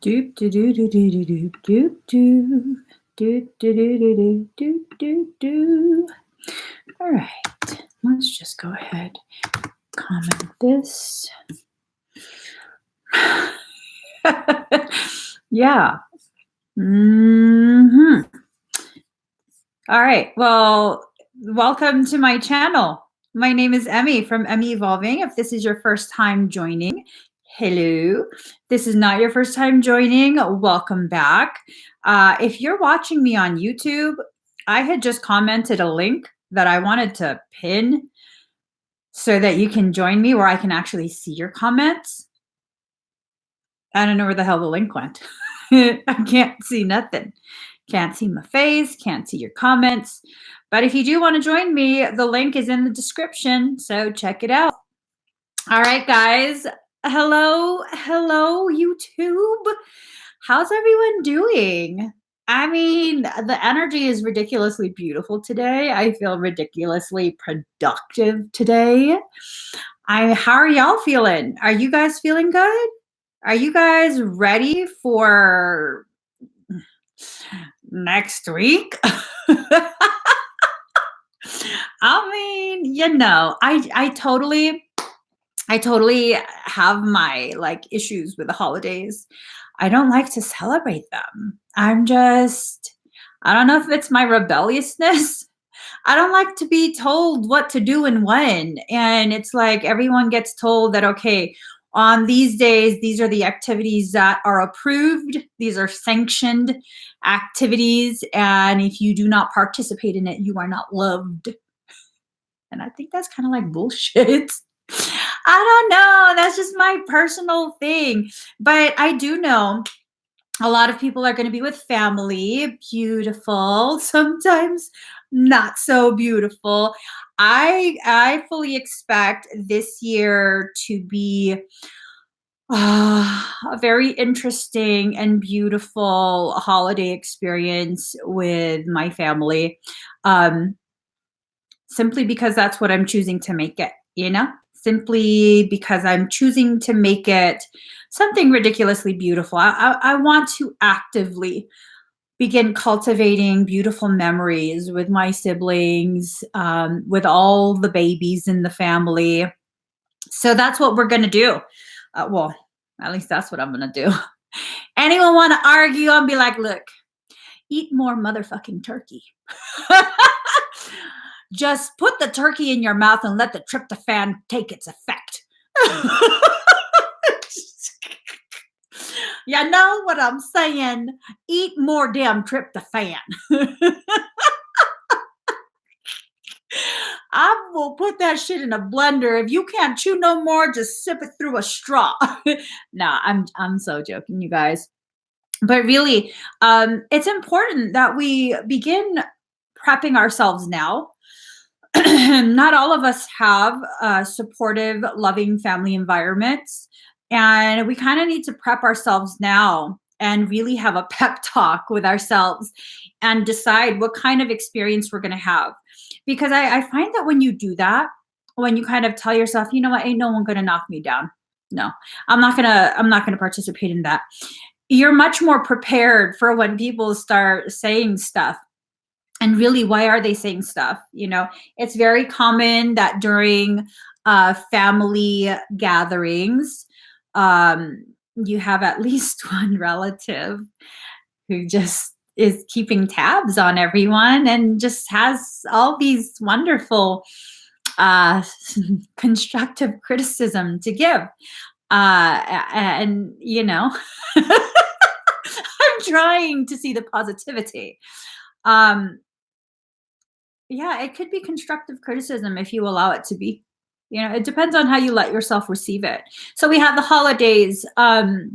Doop do do do do do do doop do. Do do do do do do do do. All right, let's just go ahead. Comment this. Yeah. All right. Well, welcome to my channel. My name is Emmy from Emmy Evolving. If this is your first time joining, hello. This is not your first time joining, welcome back. If you're watching me on YouTube, I had just commented a link that I wanted to pin so that you can join me where I can actually see your comments. I don't know where the hell the link went. I can't see nothing. Can't see my face, can't see your comments. But if you do want to join me, the link is in the description, so check it out. All right, guys. Hello, YouTube. How's everyone doing? I mean, the energy is ridiculously beautiful today. I feel ridiculously productive today. How are y'all feeling? Are you guys feeling good? Are you guys ready for next week? I mean, I totally have my issues with the holidays. I don't like to celebrate them. I don't know if it's my rebelliousness. I don't like to be told what to do and when. And it's like everyone gets told that, okay, on these days, these are the activities that are approved. These are sanctioned activities. And if you do not participate in it, you are not loved. And I think that's kind of like bullshit. I don't know. That's just my personal thing. But I do know a lot of people are going to be with family. Beautiful. Sometimes not so beautiful. I fully expect this year to be a very interesting and beautiful holiday experience with my family. Simply because that's what I'm choosing to make it, simply because I'm choosing to make it something ridiculously beautiful. I want to actively begin cultivating beautiful memories with my siblings, with all the babies in the family. So that's what we're going to do. Well, at least that's what I'm going to do. Anyone want to argue? I'll be like, look, eat more motherfucking turkey. Just put the turkey in your mouth and let the tryptophan take its effect. You know what I'm saying? Eat more damn tryptophan. I will put that shit in a blender. If you can't chew no more, just sip it through a straw. Nah, I'm so joking, you guys. But really, it's important that we begin prepping ourselves now. Not all of us have supportive, loving family environments. And we kind of need to prep ourselves now and really have a pep talk with ourselves and decide what kind of experience we're going to have. Because I find that when you do that, when you kind of tell yourself, you know what, ain't no one going to knock me down. No, I'm not going to participate in that. You're much more prepared for when people start saying stuff. And really, why are they saying stuff? It's very common that during family gatherings, you have at least one relative who just is keeping tabs on everyone and just has all these wonderful constructive criticism to give. And I'm trying to see the positivity. Yeah, it could be constructive criticism if you allow it to be. It depends on how you let yourself receive it. So we have the holidays. I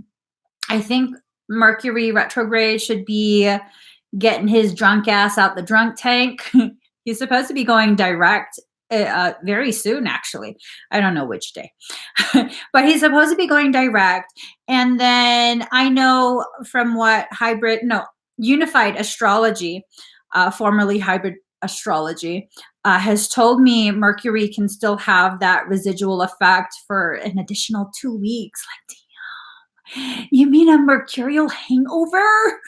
think Mercury retrograde should be getting his drunk ass out the drunk tank. He's supposed to be going direct very soon, actually. I don't know which day. But he's supposed to be going direct. And then I know from what Unified Astrology, formerly Hybrid Astrology, has told me Mercury can still have that residual effect for an additional 2 weeks. Like, damn. You mean a mercurial hangover?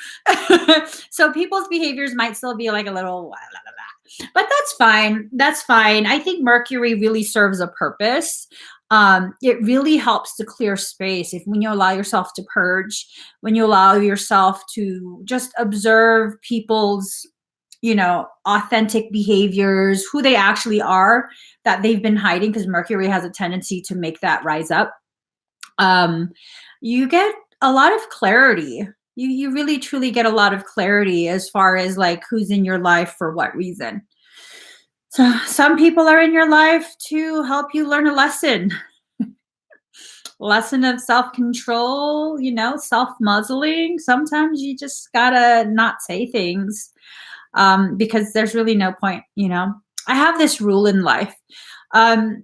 So people's behaviors might still be like a little, blah, blah, blah, but that's fine. That's fine. I think Mercury really serves a purpose. It really helps to clear space if when you allow yourself to purge, when you allow yourself to just observe people's, authentic behaviors, who they actually are that they've been hiding, because Mercury has a tendency to make that rise up. um, you get a lot of clarity. You really truly get a lot of clarity as far as like who's in your life for what reason. So some people are in your life to help you learn a lesson of self-control, self-muzzling. Sometimes you just gotta not say things, because there's really no point. I have this rule in life. Um,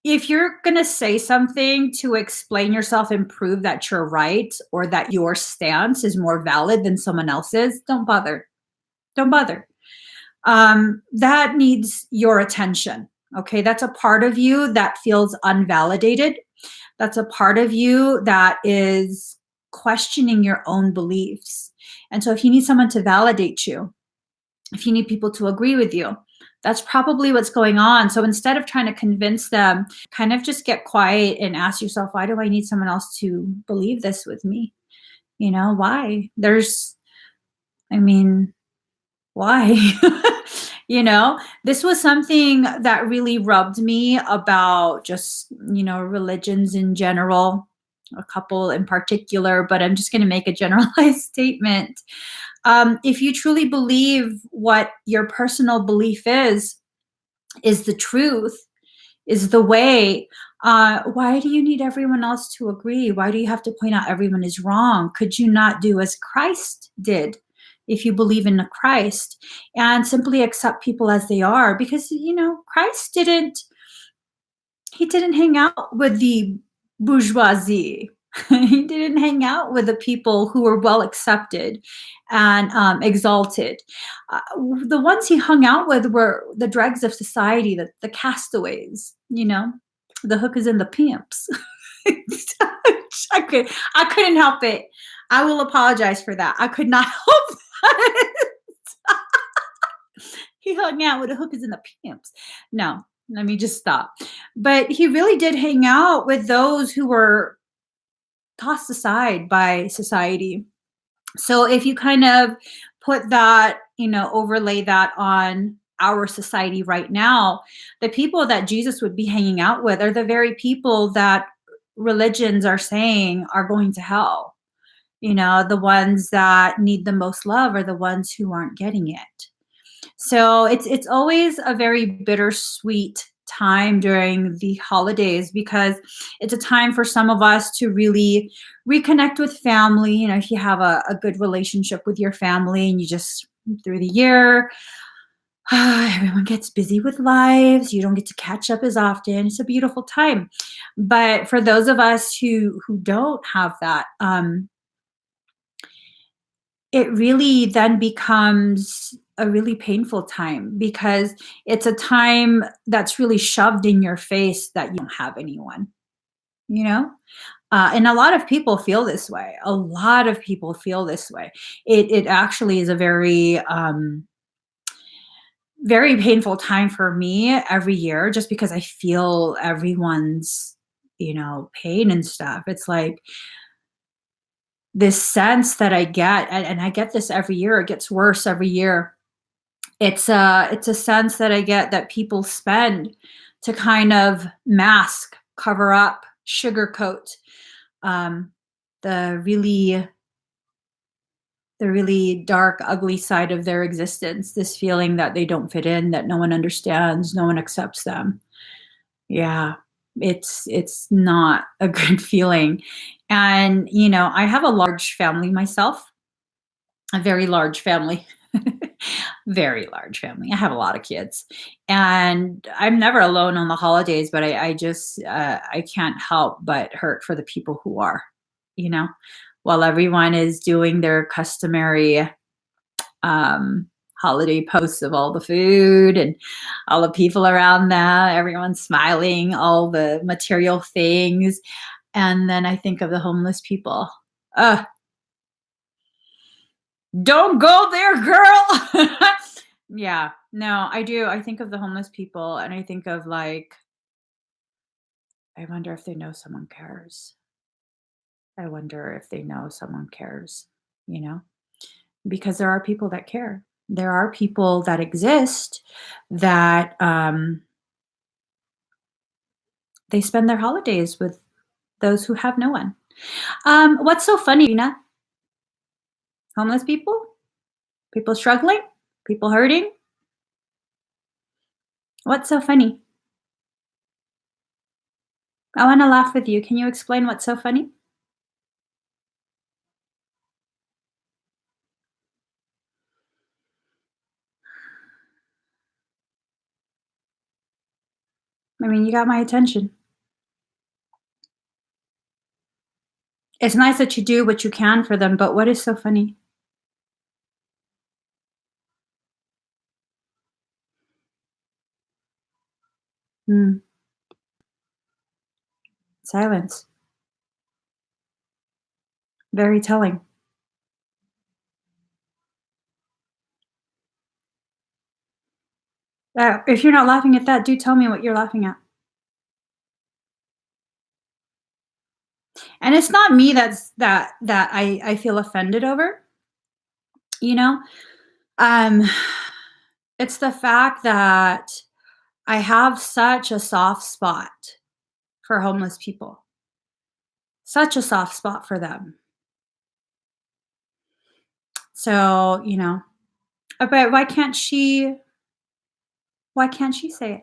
if you're going to say something to explain yourself and prove that you're right or that your stance is more valid than someone else's, don't bother. Don't bother. That needs your attention. Okay. That's a part of you that feels unvalidated. That's a part of you that is questioning your own beliefs. And so if you need someone to validate you, if you need people to agree with you, that's probably what's going on. So instead of trying to convince them, kind of just get quiet and ask yourself, why do I need someone else to believe this with me? Why? I mean, why? This was something that really rubbed me about just, religions in general, a couple in particular, but I'm just going to make a generalized statement. If you truly believe what your personal belief is the truth, is the way, why do you need everyone else to agree? Why do you have to point out everyone is wrong? Could you not do as Christ did if you believe in Christ and simply accept people as they are? Because, Christ he didn't hang out with the bourgeoisie. He didn't hang out with the people who were well accepted and exalted. Uh, the ones he hung out with were the dregs of society, the castaways, the hookers and the pimps. I couldn't help it. I will apologize for that. I could not help that. He hung out with the hookers and the pimps. No, let me just stop. But he really did hang out with those who were tossed aside by society. So if you kind of put that, overlay that on our society right now, the people that Jesus would be hanging out with are the very people that religions are saying are going to hell. The ones that need the most love are the ones who aren't getting it. So it's always a very bittersweet time during the holidays, because it's a time for some of us to really reconnect with family. If you have a good relationship with your family and you just through the year, everyone gets busy with lives. You don't get to catch up as often. It's a beautiful time. But for those of us who don't have that, it really then becomes a really painful time, because it's a time that's really shoved in your face that you don't have anyone, you know? And a lot of people feel this way. A lot of people feel this way. It actually is a very, very painful time for me every year, just because I feel everyone's, pain and stuff. It's like this sense that I get, and I get this every year. It gets worse every year. It's a sense that I get that people spend to kind of mask, cover up, sugarcoat, um, the really the really dark, ugly side of their existence. This feeling that they don't fit in, that no one understands, no one accepts them. Yeah, it's not a good feeling. And I have a large family myself, a very large family. Very large family. I have a lot of kids, and I'm never alone on the holidays, but I just I can't help but hurt for the people who are, you know, while everyone is doing their customary holiday posts of all the food and all the people around them, everyone's smiling, all the material things. And then I think of the homeless people. Uh, don't go there, girl. Yeah, no, I do. I think of the homeless people and I think of like, I wonder if they know someone cares. I wonder if they know someone cares, you know? Because there are people that care. There are people that exist that they spend their holidays with those who have no one. What's so funny, Rena? Homeless people? People struggling? People hurting? What's so funny? I want to laugh with you. Can you explain what's so funny? I mean, you got my attention. It's nice that you do what you can for them, but what is so funny? Hmm. Silence. Very telling. If you're not laughing at that, do tell me what you're laughing at. And it's not me that I feel offended over, you know? Um, it's the fact that I have such a soft spot for homeless people. Such a soft spot for them. So, but why can't she say it?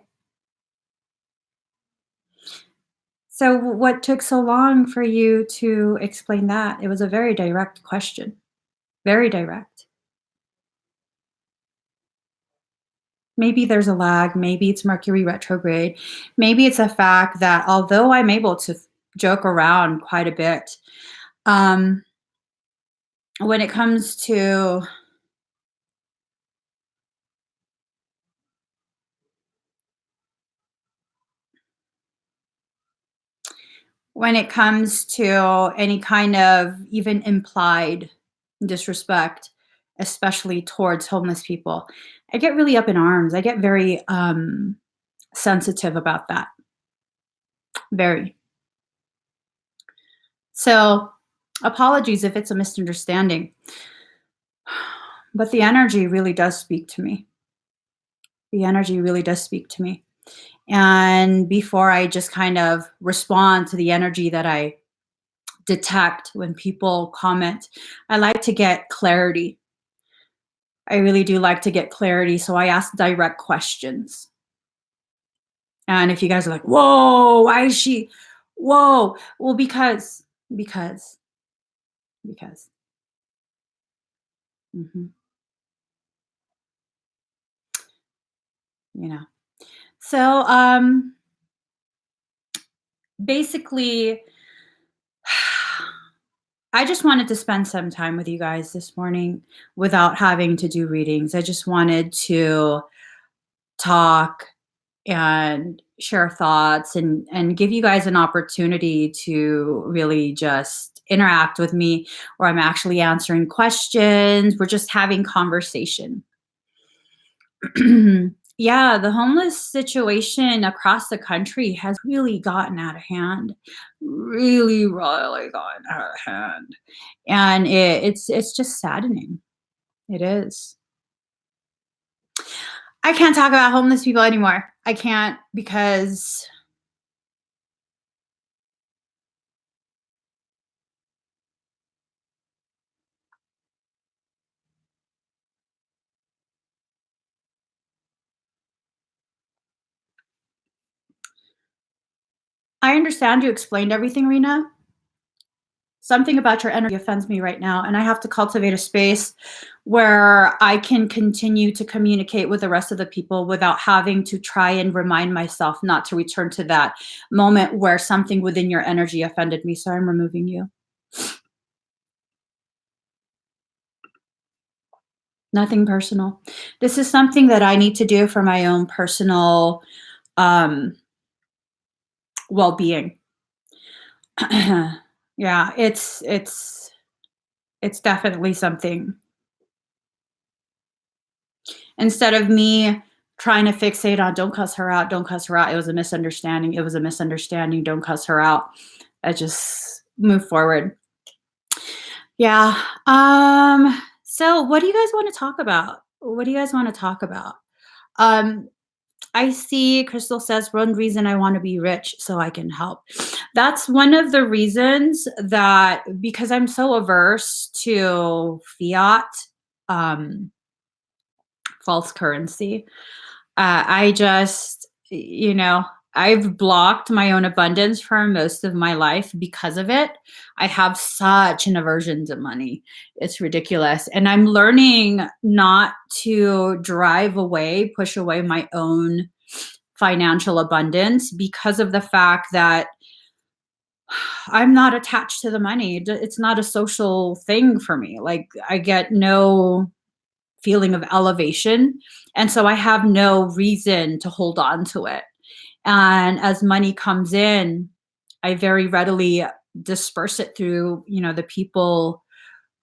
So what took so long for you to explain that? It was a very direct question. Very direct. Maybe there's a lag, maybe it's Mercury retrograde, maybe it's a fact that although I'm able to joke around quite a bit, um, when it comes to any kind of even implied disrespect, especially towards homeless people, I get really up in arms. I get very sensitive about that. Very. So, apologies if it's a misunderstanding, but the energy really does speak to me. The energy really does speak to me. And before I just kind of respond to the energy that I detect when people comment, I like to get clarity. I really do like to get clarity. So I ask direct questions. And if you guys are like, whoa, why is she? Whoa. Well, because, because. hmm you know. So basically, I just wanted to spend some time with you guys this morning without having to do readings. I just wanted to talk and share thoughts and give you guys an opportunity to really just interact with me, where I'm actually answering questions. We're just having conversation. Yeah, the homeless situation across the country has really gotten out of hand. Really, really gotten out of hand. And it's just saddening. It is. I can't talk about homeless people anymore. I can't because I understand you explained everything, Rena. Something about your energy offends me right now, and I have to cultivate a space where I can continue to communicate with the rest of the people without having to try and remind myself not to return to that moment where something within your energy offended me. So I'm removing you. Nothing personal. This is something that I need to do for my own personal um, well being. Yeah, it's definitely something. Instead of me trying to fixate on don't cuss her out, don't cuss her out. It was a misunderstanding. It was a misunderstanding. Don't cuss her out. I just move forward. Yeah. So what do you guys want to talk about? What do you guys want to talk about? Um, I see Crystal says one reason I want to be rich so I can help. That's one of the reasons that because I'm so averse to fiat um false currency. I just, I've blocked my own abundance for most of my life because of it. I have such an aversion to money. It's ridiculous. And I'm learning not to push away my own financial abundance because of the fact that I'm not attached to the money. It's not a social thing for me. Like, I get no feeling of elevation. And so I have no reason to hold on to it. And as money comes in, I very readily disperse it through, the people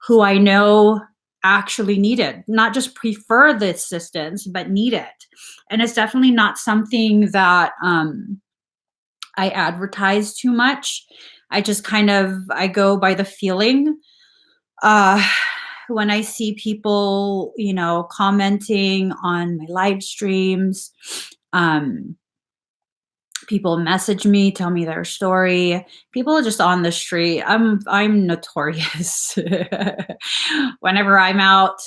who I know actually need it, not just prefer the assistance, but need it. And it's definitely not something that I advertise too much. I just I go by the feeling. uh when I see people, commenting on my live streams, um people message me, tell me their story. People just on the street. I'm notorious. Whenever I'm out,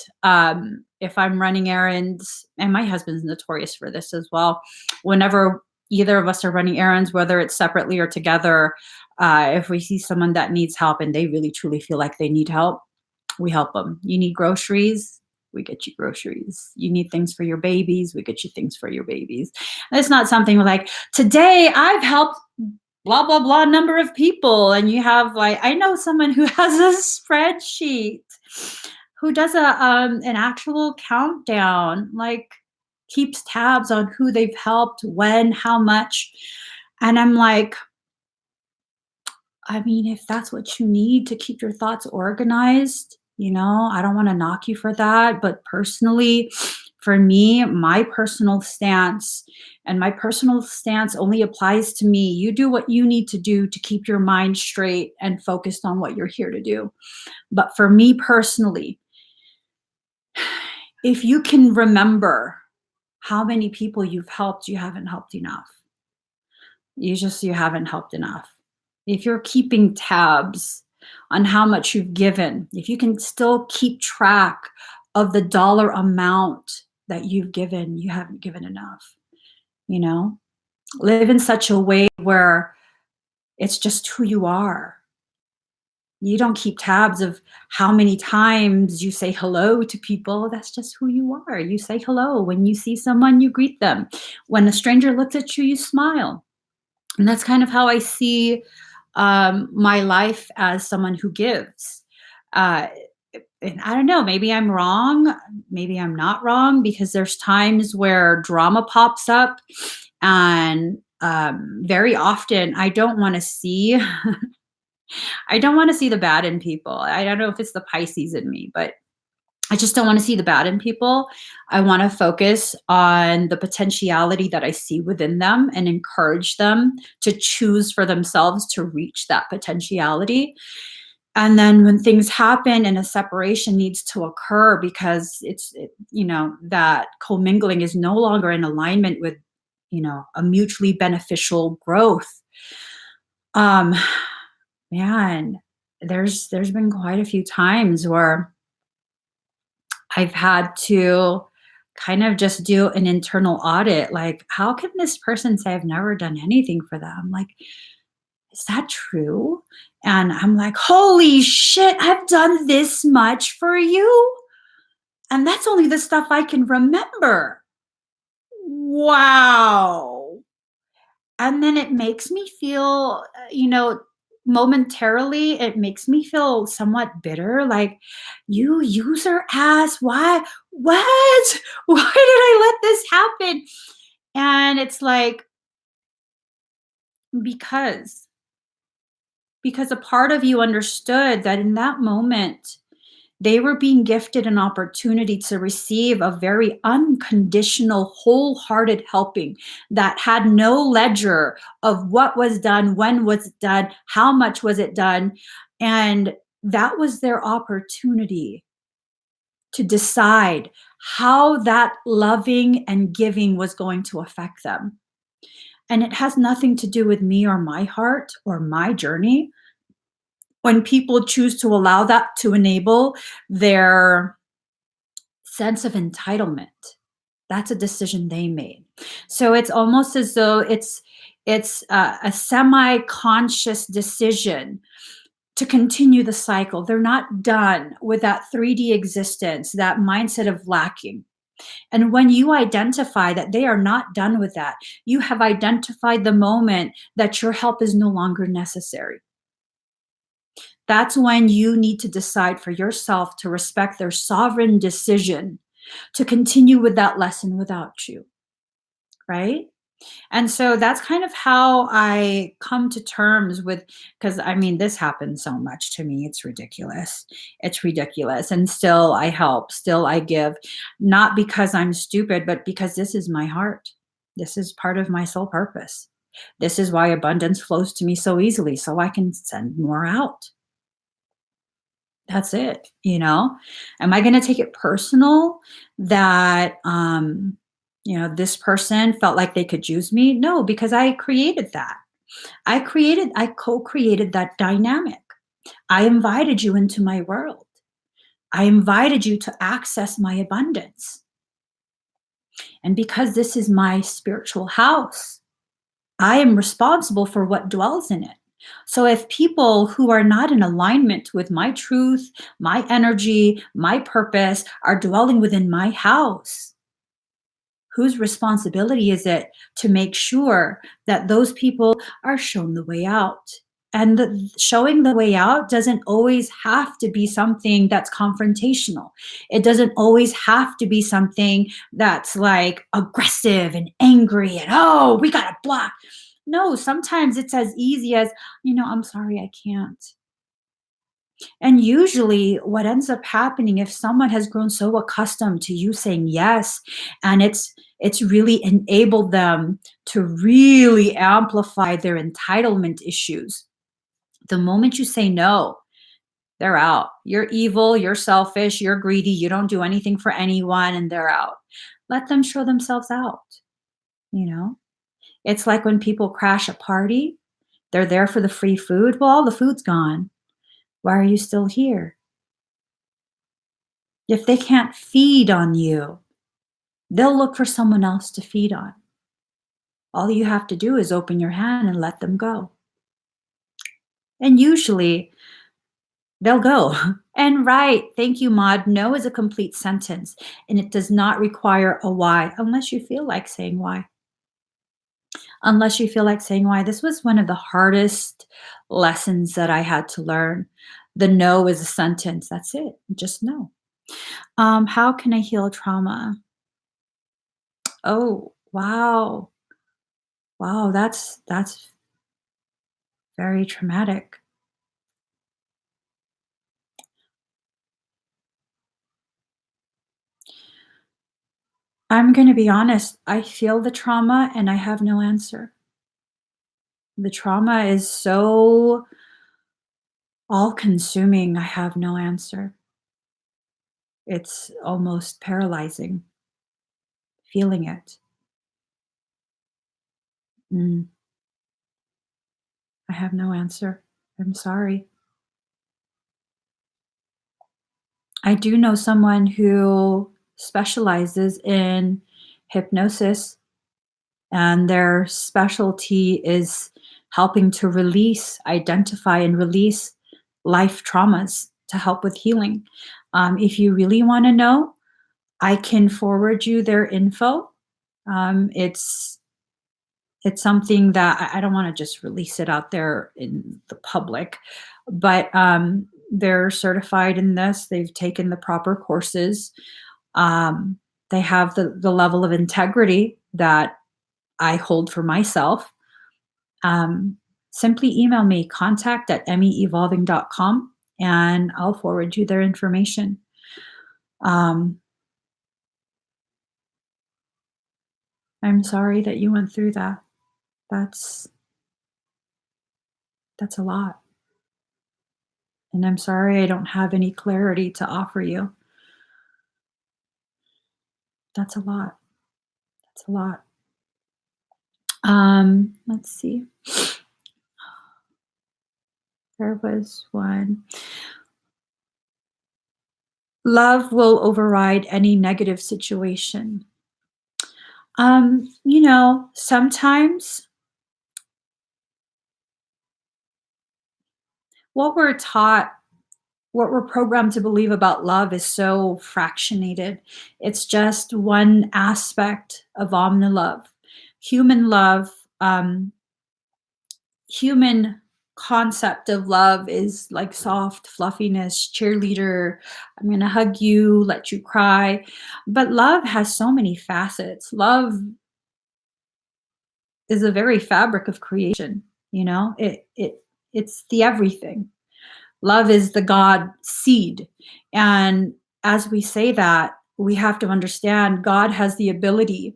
if I'm running errands, and my husband's notorious for this as well. Whenever either of us are running errands, whether it's separately or together, if we see someone that needs help and they really truly feel like they need help, we help them. You need groceries, we get you groceries. You need things for your babies, we get you things for your babies. And it's not something like, today I've helped blah, blah, blah number of people. And you have like, I know someone who has a spreadsheet who does an actual countdown, like keeps tabs on who they've helped, when, how much. And I'm like, I mean, if that's what you need to keep your thoughts organized, I don't want to knock you for that. But personally, for me, my personal stance, and my personal stance only applies to me. You do what you need to do to keep your mind straight and focused on what you're here to do. But for me personally, if you can remember how many people you've helped, you haven't helped enough. You haven't helped enough. If you're keeping tabs on how much you've given, if you can still keep track of the dollar amount that you've given, you haven't given enough. You know, live in such a way where it's just who you are. You don't keep tabs of how many times you say hello to people. That's just who you are. You say hello. When you see someone, you greet them. When a stranger looks at you, you smile. And that's kind of how I see my life as someone who gives. Uh, and I don't know, maybe I'm wrong, maybe I'm not wrong, because there's times where drama pops up, and very often I don't want to see. I don't want to see the bad in people. I don't know if it's the Pisces in me, but I just don't want to see the bad in people. I want to focus on the potentiality that I see within them and encourage them to choose for themselves to reach that potentiality. And then when things happen and a separation needs to occur because that commingling is no longer in alignment with, a mutually beneficial growth. Um, Man, there's been quite a few times where I've had to kind of just do an internal audit. Like, how can this person say I've never done anything for them? Like, is that true? And I'm like, holy shit, I've done this much for you. And that's only the stuff I can remember. Wow. And then it makes me feel, momentarily, it makes me feel somewhat bitter. Like, you user ass, why? What? Why did I let this happen? And it's like, because because a part of you understood that in that moment, they were being gifted an opportunity to receive a very unconditional, wholehearted helping that had no ledger of what was done, when was it done, how much was it done. And that was their opportunity to decide how that loving and giving was going to affect them. And it has nothing to do with me or my heart or my journey. When people choose to allow that to enable their sense of entitlement, that's a decision they made. So it's almost as though it's a semi-conscious decision to continue the cycle. They're not done with that 3D existence, that mindset of lacking. And when you identify that they are not done with that, you have identified the moment that your help is no longer necessary. That's when you need to decide for yourself to respect their sovereign decision to continue with that lesson without you, right? And so that's kind of how I come to terms with, because I mean, this happens so much to me. It's ridiculous. It's ridiculous. And still I help, still I give, not because I'm stupid, but because this is my heart. This is part of my soul purpose. This is why abundance flows to me so easily, so I can send more out. That's it, you know? Am I gonna take it personal that, this person felt like they could use me? No, because I created that. I co-created that dynamic. I invited you into my world. I invited you to access my abundance. And because this is my spiritual house, I am responsible for what dwells in it. So if people who are not in alignment with my truth, my energy, my purpose are dwelling within my house, whose responsibility is it to make sure that those people are shown the way out? And showing the way out doesn't always have to be something that's confrontational. It doesn't always have to be something that's like aggressive and angry and, oh, we got to block. No, sometimes it's as easy as, I'm sorry, I can't. And usually, what ends up happening if someone has grown so accustomed to you saying yes, and it's really enabled them to really amplify their entitlement issues. The moment you say no, they're out. You're evil, you're selfish, you're greedy, you don't do anything for anyone, and they're out. Let them show themselves out, you know? It's like when people crash a party, they're there for the free food. Well, all the food's gone. Why are you still here? If they can't feed on you, they'll look for someone else to feed on. All you have to do is open your hand and let them go. And usually they'll go. And right, thank you, Maud. No is a complete sentence, and it does not require a why unless you feel like saying why. Unless you feel like saying why. This was one of the hardest lessons that I had to learn. The no is a sentence. That's it. Just no. How can I heal trauma? Oh, wow. Wow, that's very traumatic. I'm going to be honest. I feel the trauma and I have no answer. The trauma is so all consuming. I have no answer. It's almost paralyzing feeling it. Mm, I have no answer. I'm sorry. I do know someone who specializes in hypnosis, and their specialty is helping to release, identify, and release life traumas to help with healing. If you really want to know, I can forward you their info. It's something that I don't want to just release it out there in the public, but they're certified in this. They've taken the proper courses. Um, they have the level of integrity that I hold for myself. Um, simply email me, contact@meevolving.com, and I'll forward you their information. Um, I'm sorry that you went through that. That's that's a lot. And I'm sorry I don't have any clarity to offer you. That's a lot. That's a lot. Let's see. There was one. Love will override any negative situation. Sometimes what we're taught, what we're programmed to believe about love is so fractionated. It's just one aspect of omni-love. Human love, human concept of love is like soft fluffiness, cheerleader, I'm going to hug you, let you cry. But love has so many facets. Love is a very fabric of creation, it's the everything. Love is the God seed. And as we say that, we have to understand God has the ability,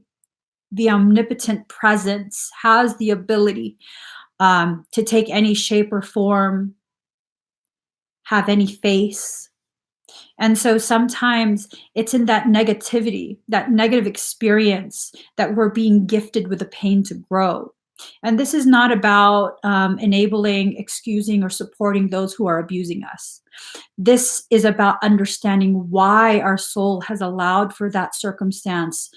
the omnipotent presence has the ability to take any shape or form, have any face. And so sometimes it's in that negativity, that negative experience, that we're being gifted with the pain to grow. And this is not about enabling, excusing, or supporting those who are abusing us. This is about understanding why our soul has allowed for that circumstance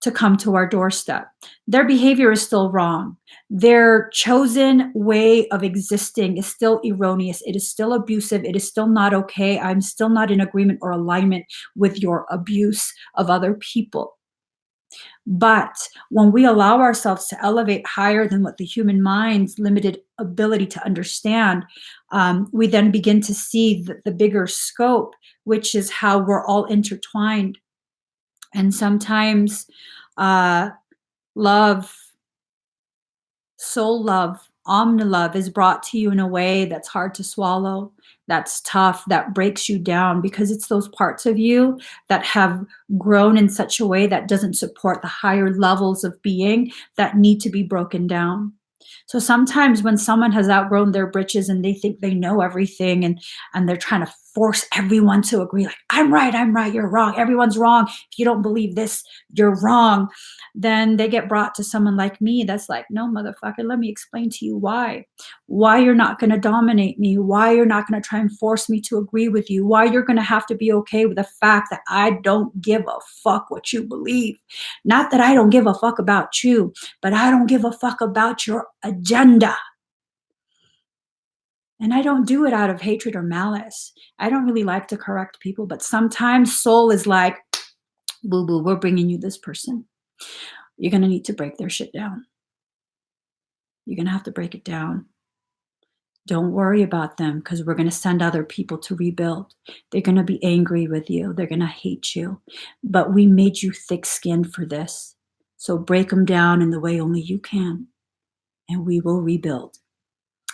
to come to our doorstep. Their behavior is still wrong. Their chosen way of existing is still erroneous. It is still abusive. It is still not okay. I'm still not in agreement or alignment with your abuse of other people. But when we allow ourselves to elevate higher than what the human mind's limited ability to understand, we then begin to see the bigger scope, which is how we're all intertwined. And sometimes uh, love, soul love, omni-love is brought to you in a way that's hard to swallow, that's tough, that breaks you down, because it's those parts of you that have grown in such a way that doesn't support the higher levels of being that need to be broken down. So sometimes when someone has outgrown their britches and they think they know everything, and they're trying to force everyone to agree, like, I'm right, you're wrong, everyone's wrong. If you don't believe this, you're wrong. Then they get brought to someone like me that's like, no, motherfucker, let me explain to you why you're not going to dominate me, why you're not going to try and force me to agree with you, why you're going to have to be okay with the fact that I don't give a fuck what you believe. Not that I don't give a fuck about you, but I don't give a fuck about your agenda. And I don't do it out of hatred or malice. I don't really like to correct people, but sometimes soul is like, boo boo, we're bringing you this person. You're going to need to break their shit down. You're going to have to break it down. Don't worry about them, because we're going to send other people to rebuild. They're going to be angry with you. They're going to hate you. But we made you thick-skinned for this. So break them down in the way only you can, and we will rebuild.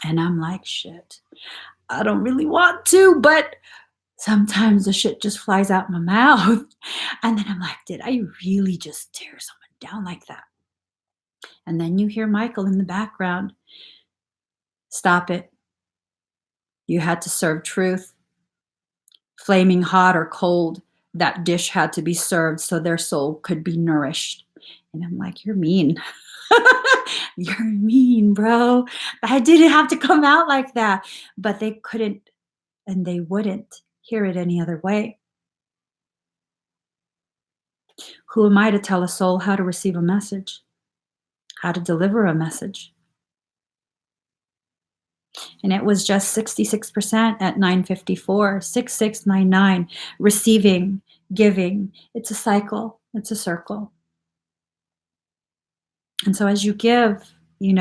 And I'm like, shit, I don't really want to, but sometimes the shit just flies out my mouth. And then I'm like, did I really just tear someone down like that? And then you hear Michael in the background. Stop it. You had to serve truth. Flaming hot or cold, that dish had to be served so their soul could be nourished. And I'm like, you're mean. You're mean, bro. I didn't have to come out like that. But they couldn't and they wouldn't hear it any other way. Who am I to tell a soul how to receive a message? How to deliver a message? And it was just 66% at 9:54, 6699, receiving, giving. It's a cycle, it's a circle. And so as you give, you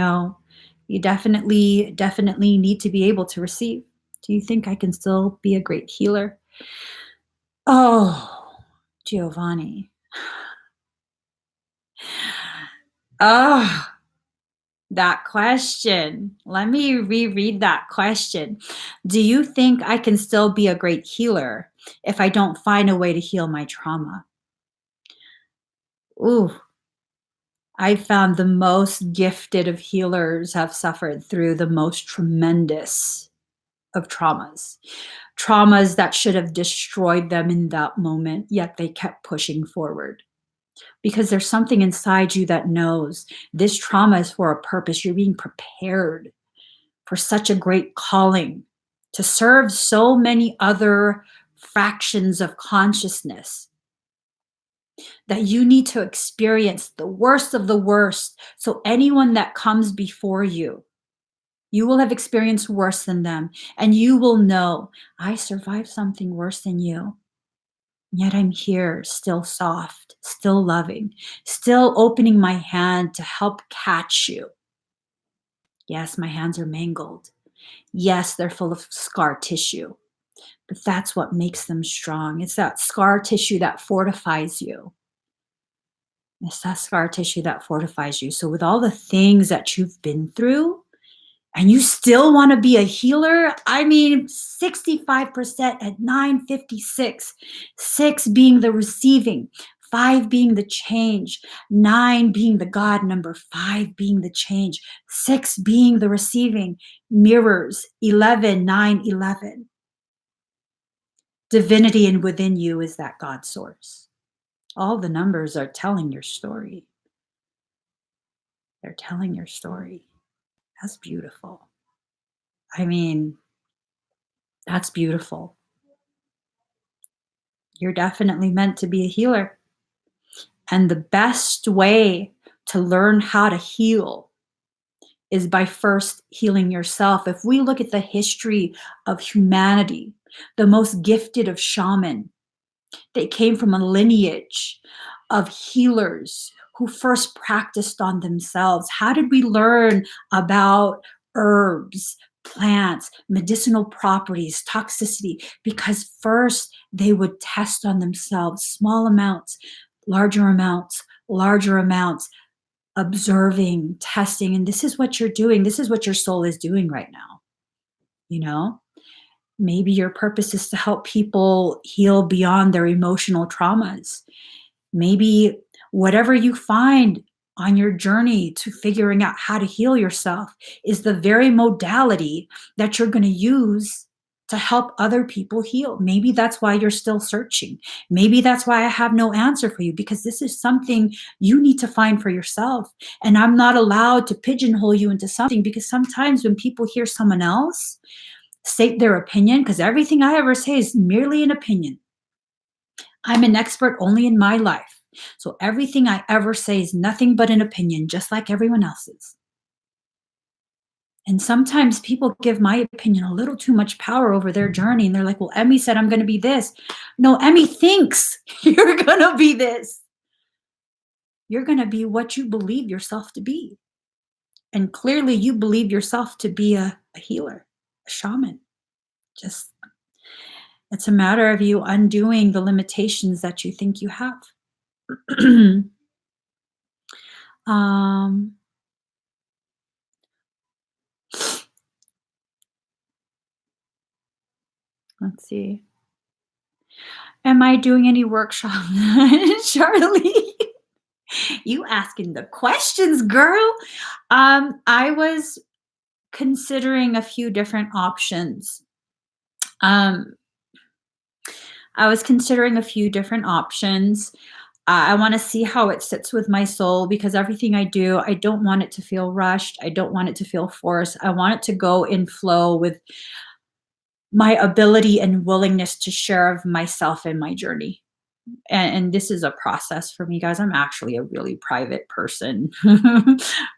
definitely need to be able to receive. Do you think I can still be a great healer? Oh, Giovanni. Ah, That question. Let me reread that question. Do you think I can still be a great healer if I don't find a way to heal my trauma? Ooh, I found the most gifted of healers have suffered through the most tremendous of traumas. Traumas that should have destroyed them in that moment, yet they kept pushing forward. Because there's something inside you that knows this trauma is for a purpose. You're being prepared for such a great calling to serve so many other fractions of consciousness that you need to experience the worst of the worst. So, anyone that comes before you, you will have experienced worse than them, and you will know, I survived something worse than you. Yet I'm here, still soft, still loving, still opening my hand to help catch you. Yes, my hands are mangled. Yes, they're full of scar tissue, but that's what makes them strong. It's that scar tissue that fortifies you. It's that scar tissue that fortifies you. So, with all the things that you've been through, and you still want to be a healer, I mean, 65% at 956, 6 being the receiving, 5 being the change, 9 being the God number, 5 being the change, 6 being the receiving, mirrors 11, 9, 11. Divinity and within you is that God source. All the numbers are telling your story. They're telling your story. That's beautiful. I mean, that's beautiful. You're definitely meant to be a healer. And the best way to learn how to heal is by first healing yourself. If we look at the history of humanity, the most gifted of shaman, they came from a lineage of healers who first practiced on themselves. How did we learn about herbs, plants, medicinal properties, toxicity? Because first they would test on themselves small amounts, larger amounts, observing, testing. And this is what you're doing. This is what your soul is doing right now. You know, maybe your purpose is to help people heal beyond their emotional traumas. Maybe whatever you find on your journey to figuring out how to heal yourself is the very modality that you're going to use to help other people heal. Maybe that's why you're still searching. Maybe that's why I have no answer for you, because this is something you need to find for yourself. And I'm not allowed to pigeonhole you into something, because sometimes when people hear someone else state their opinion, because everything I ever say is merely an opinion. I'm an expert only in my life. So everything I ever say is nothing but an opinion, just like everyone else's. And sometimes people give my opinion a little too much power over their journey. And they're like, well, Emmy said I'm going to be this. No, Emmy thinks you're going to be this. You're going to be what you believe yourself to be. And clearly you believe yourself to be a healer, a shaman. Just, it's a matter of you undoing the limitations that you think you have. um, let's see. Am I doing any workshop? Charlie, you asking the questions, girl. I was considering a few different options. Um, I was considering a few different options. I want to see how it sits with my soul, because everything I do, I don't want it to feel rushed. I don't want it to feel forced. I want it to go in flow with my ability and willingness to share of myself and my journey. And this is a process for me, guys. I'm actually a really private person,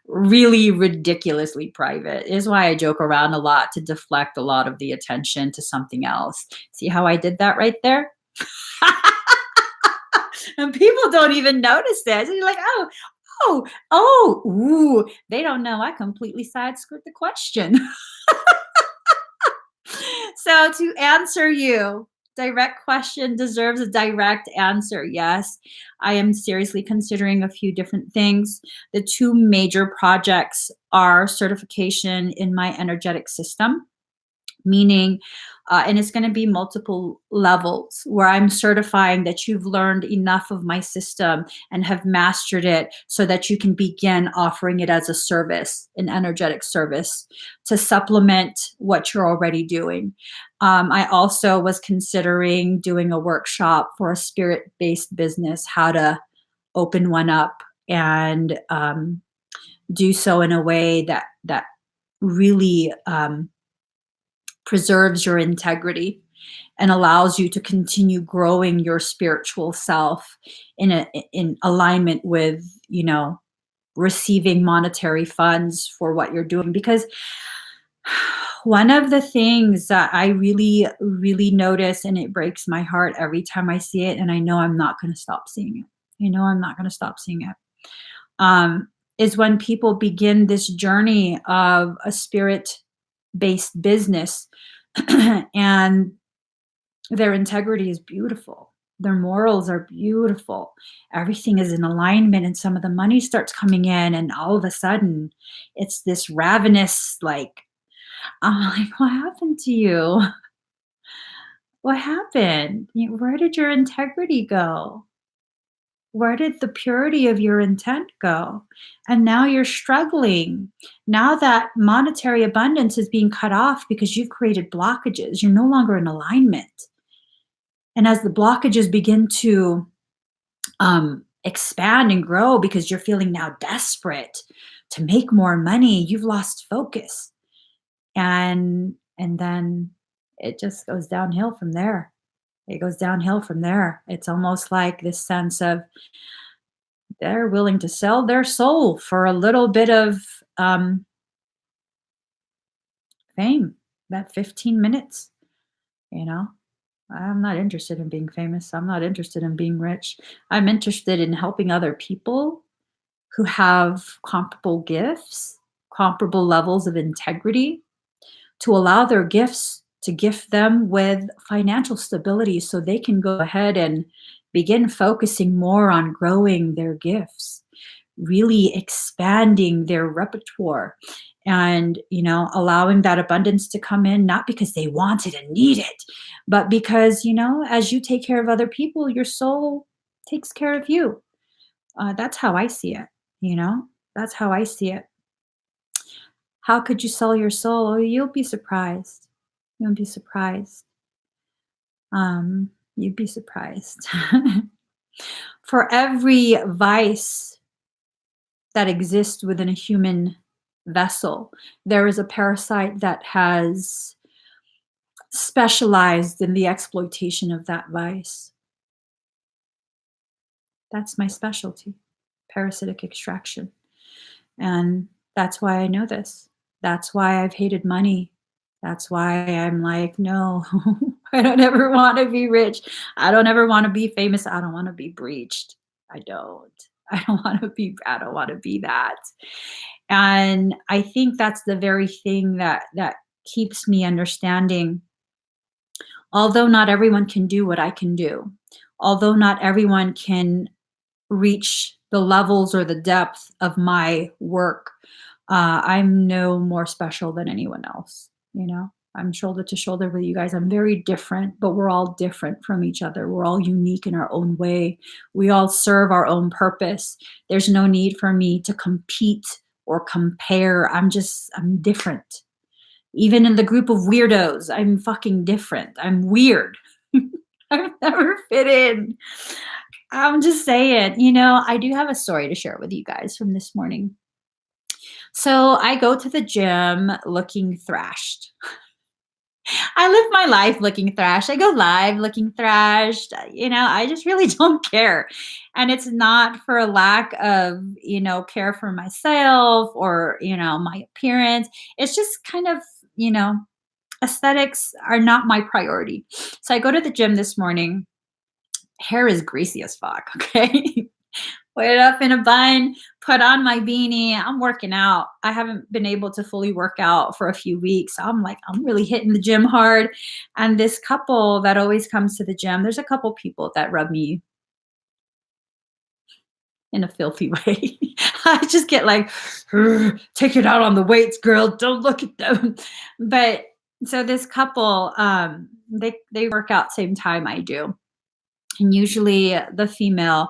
really ridiculously private. Is why I joke around a lot to deflect a lot of the attention to something else. See how I did that right there? And people don't even notice this. And you're like, ooh, they don't know. I completely side skirt the question. So to answer you, direct question deserves a direct answer. Yes, I am seriously considering a few different things. The two major projects are certification in my energetic system, meaning and it's going to be multiple levels where I'm certifying that you've learned enough of my system and have mastered it so that you can begin offering it as a service, an energetic service, to supplement what you're already doing. I also was considering doing a workshop for a spirit-based business, how to open one up and do so in a way that really preserves your integrity and allows you to continue growing your spiritual self in alignment with, receiving monetary funds for what you're doing. Because one of the things that I really really notice, and it breaks my heart every time I see it, and I know I'm not going to stop seeing it, I'm not going to stop seeing it, um, is when people begin this journey of a spirit based business and their integrity is beautiful. Their morals are beautiful. Everything is in alignment, and some of the money starts coming in, and all of a sudden, it's this ravenous, like, I'm like, what happened to you? What happened? Where did your integrity go? Where did the purity of your intent go? And now you're struggling. Now that monetary abundance is being cut off because you've created blockages, you're no longer in alignment. And as the blockages begin to expand and grow because you're feeling now desperate to make more money, you've lost focus. And then it just goes downhill from there. It goes downhill from there. It's almost like this sense of they're willing to sell their soul for a little bit of fame, that 15 minutes, you know? I'm not interested in being famous. I'm not interested in being rich. I'm interested in helping other people who have comparable gifts, comparable levels of integrity, to allow their gifts to gift them with financial stability so they can go ahead and begin focusing more on growing their gifts, really expanding their repertoire, and allowing that abundance to come in, not because they want it and need it, but because as you take care of other people, your soul takes care of you. That's how I see it. That's how I see it. How could you sell your soul? Oh, you'll be surprised. You'll be surprised. You'd be surprised. For every vice that exists within a human vessel, there is a parasite that has specialized in the exploitation of that vice. That's my specialty, parasitic extraction. And that's why I know this. That's why I've hated money. That's why I'm like, no, I don't ever want to be rich. I don't ever want to be famous. I don't want to be breached. I don't. I don't want to be that. And I think that's the very thing that keeps me understanding, although not everyone can do what I can do, although not everyone can reach the levels or the depth of my work, I'm no more special than anyone else. I'm shoulder to shoulder with you guys. I'm very different, but we're all different from each other. We're all unique in our own way. We all serve our own purpose. There's no need for me to compete or compare. I'm different. Even in the group of weirdos, I'm fucking different. I'm weird. I've never fit in. I'm just saying, I do have a story to share with you guys from this morning. So I go to the gym looking thrashed. I live my life looking thrashed. I go live looking thrashed. I just really don't care. And it's not for a lack of, care for myself or, my appearance. It's just kind of, aesthetics are not my priority. So I go to the gym this morning. Hair is greasy as fuck, okay? Wait up in a bun, put on my beanie. I'm working out. I haven't been able to fully work out for a few weeks. I'm like, I'm really hitting the gym hard. And this couple that always comes to the gym, there's a couple people that rub me in a filthy way. I just get like, "Ugh, take it out on the weights, girl. Don't look at them." But so this couple, they work out same time I do. And usually the female,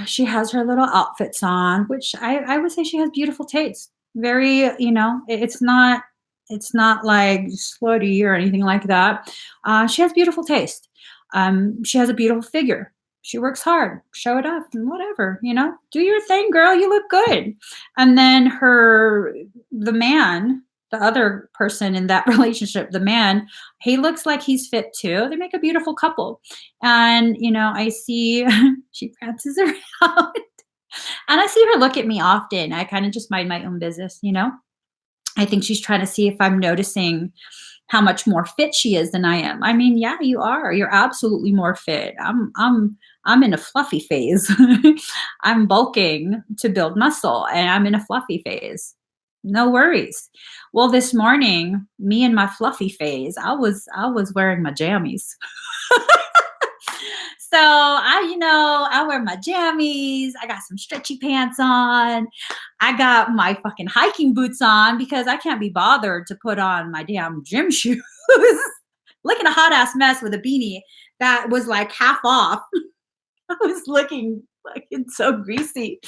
she has her little outfits on, which I would say she has beautiful taste. Very, it's not like slutty or anything like that. She has beautiful taste. She has a beautiful figure. She works hard. Show it up and whatever, do your thing, girl. You look good. And then the man, the other person in that relationship, the man, he looks like he's fit too. They make a beautiful couple. And, I see she prances around and I see her look at me often. I kind of just mind my own business. I think she's trying to see if I'm noticing how much more fit she is than I am. I mean, yeah, you are. You're absolutely more fit. I'm in a fluffy phase. I'm bulking to build muscle and I'm in a fluffy phase. No worries. Well, this morning, me and my fluffy phase, I was wearing my jammies. So I wear my jammies. I got some stretchy pants on. I got my fucking hiking boots on because I can't be bothered to put on my damn gym shoes. Looking a hot ass mess with a beanie that was like half off. I was looking fucking so greasy.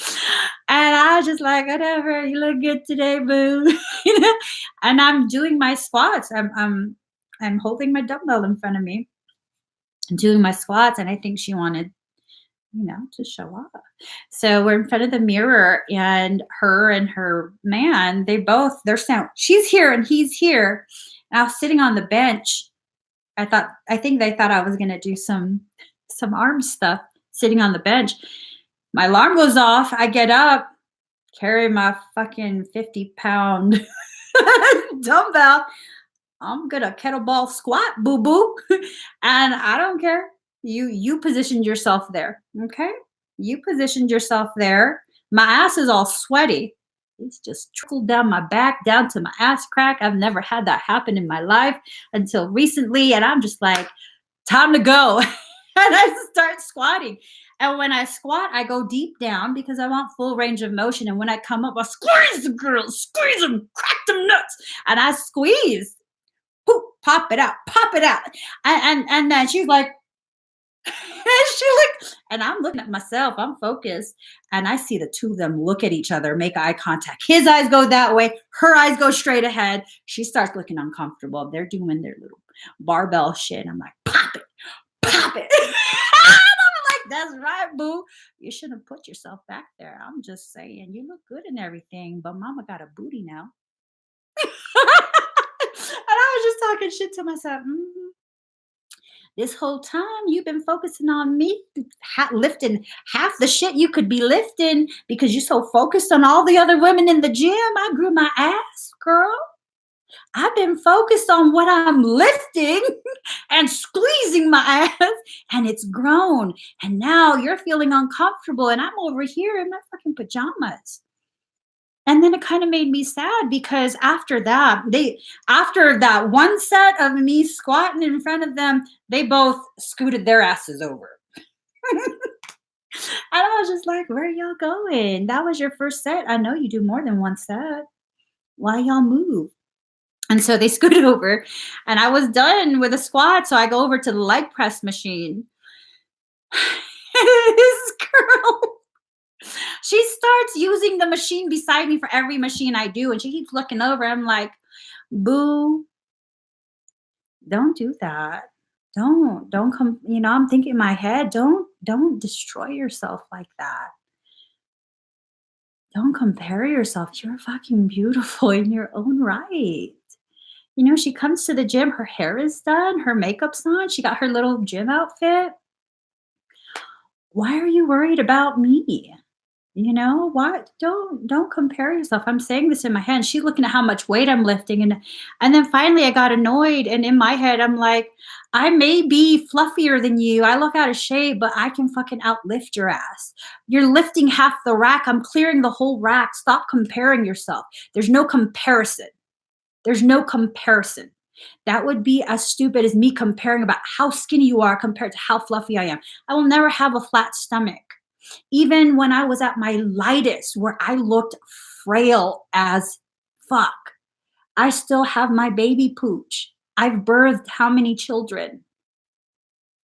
And I was just like, whatever, you look good today, boo. you know? And I'm doing my squats. I'm holding my dumbbell in front of me and doing my squats. And I think she wanted, to show off. So we're in front of the mirror, and her man, they're saying, she's here and he's here. And I was sitting on the bench. I think they thought I was gonna do some arm stuff sitting on the bench. My alarm goes off. I get up, carry my fucking 50-pound dumbbell. I'm gonna kettlebell squat, boo boo. And I don't care. You positioned yourself there. Okay. You positioned yourself there. My ass is all sweaty. It's just trickled down my back, down to my ass crack. I've never had that happen in my life until recently. And I'm just like, time to go. And I start squatting. And when I squat, I go deep down because I want full range of motion. And when I come up, I squeeze the girls, squeeze them, crack them nuts. And I squeeze. Poop, pop it out, pop it out. And then she's like, and I'm looking at myself, I'm focused, and I see the two of them look at each other, make eye contact. His eyes go that way, her eyes go straight ahead. She starts looking uncomfortable. They're doing their little barbell shit. I'm like, pop it, pop it. And I'm like, that's right, boo. You shouldn't have put yourself back there. I'm just saying, you look good and everything, but mama got a booty now. And I was just talking shit to myself. This whole time you've been focusing on me lifting half the shit you could be lifting because you're so focused on all the other women in the gym. I grew my ass, girl. I've been focused on what I'm lifting and squeezing my ass, and it's grown. And now you're feeling uncomfortable, and I'm over here in my fucking pajamas. And then it kind of made me sad because after that one set of me squatting in front of them, they both scooted their asses over. And I was just like, where are y'all going? That was your first set. I know you do more than one set. Why y'all move? And so they scooted over, and I was done with a squat. So I go over to the leg press machine. This girl, she starts using the machine beside me for every machine I do. And she keeps looking over. I'm like, boo, don't do that. Don't come, I'm thinking in my head, don't destroy yourself like that. Don't compare yourself. You're fucking beautiful in your own right. She comes to the gym, her hair is done, her makeup's on, she got her little gym outfit. Why are you worried about me? You know what? Don't compare yourself. I'm saying this in my head. She's looking at how much weight I'm lifting, and then finally I got annoyed, and in my head I'm like, I may be fluffier than you. I look out of shape, but I can fucking outlift your ass. You're lifting half the rack. I'm clearing the whole rack. Stop comparing yourself. There's no comparison. There's no comparison. That would be as stupid as me comparing about how skinny you are compared to how fluffy I am. I will never have a flat stomach. Even when I was at my lightest, where I looked frail as fuck, I still have my baby pooch. I've birthed how many children?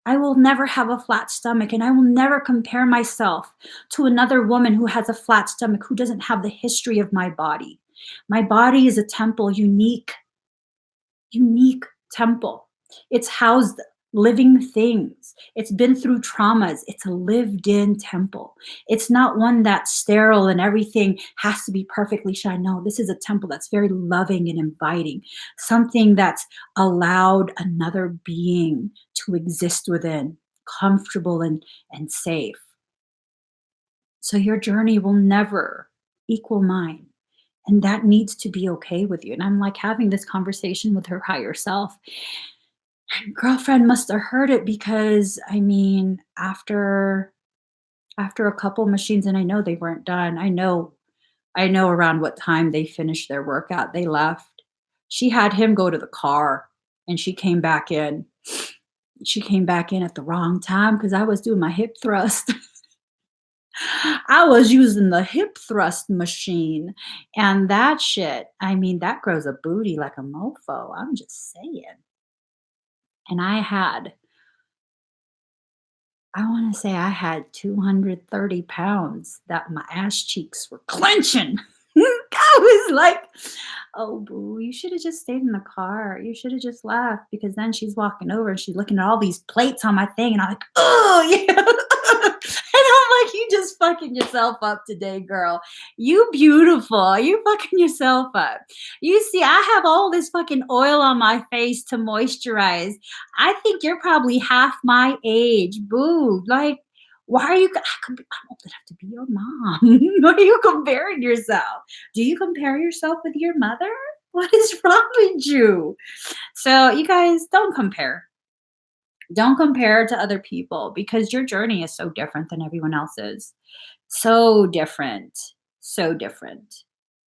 I will never have a flat stomach, and I will never compare myself to another woman who has a flat stomach, who doesn't have the history of my body. My body is a temple, unique temple. It's housed living things. It's been through traumas. It's a lived in temple. It's not one that's sterile and everything has to be perfectly shine. No, this is a temple that's very loving and inviting, something that's allowed another being to exist within, comfortable and safe. So your journey will never equal mine. And that needs to be okay with you. And I'm like having this conversation with her higher self. Girlfriend must have heard it because I mean, after a couple machines, and I know they weren't done. I know around what time they finished their workout, they left. She had him go to the car and she came back in. She came back in at the wrong time because I was doing my hip thrust. I was using the hip thrust machine. And that shit, I mean, that grows a booty like a mofo. I'm just saying. And I want to say I had 230 pounds that my ass cheeks were clenching. I was like, oh, boo, you should have just stayed in the car. You should have just left because then she's walking over and she's looking at all these plates on my thing. And I'm like, oh, yeah. And I'm like, you just fucking yourself up today, girl. You beautiful. You fucking yourself up. You see, I have all this fucking oil on my face to moisturize. I think you're probably half my age. Boo. Like, why are you? I'm old enough to be your mom. Why are you comparing yourself? Do you compare yourself with your mother? What is wrong with you? So, you guys, don't compare. Don't compare to other people because your journey is so different than everyone else's. So different. So different.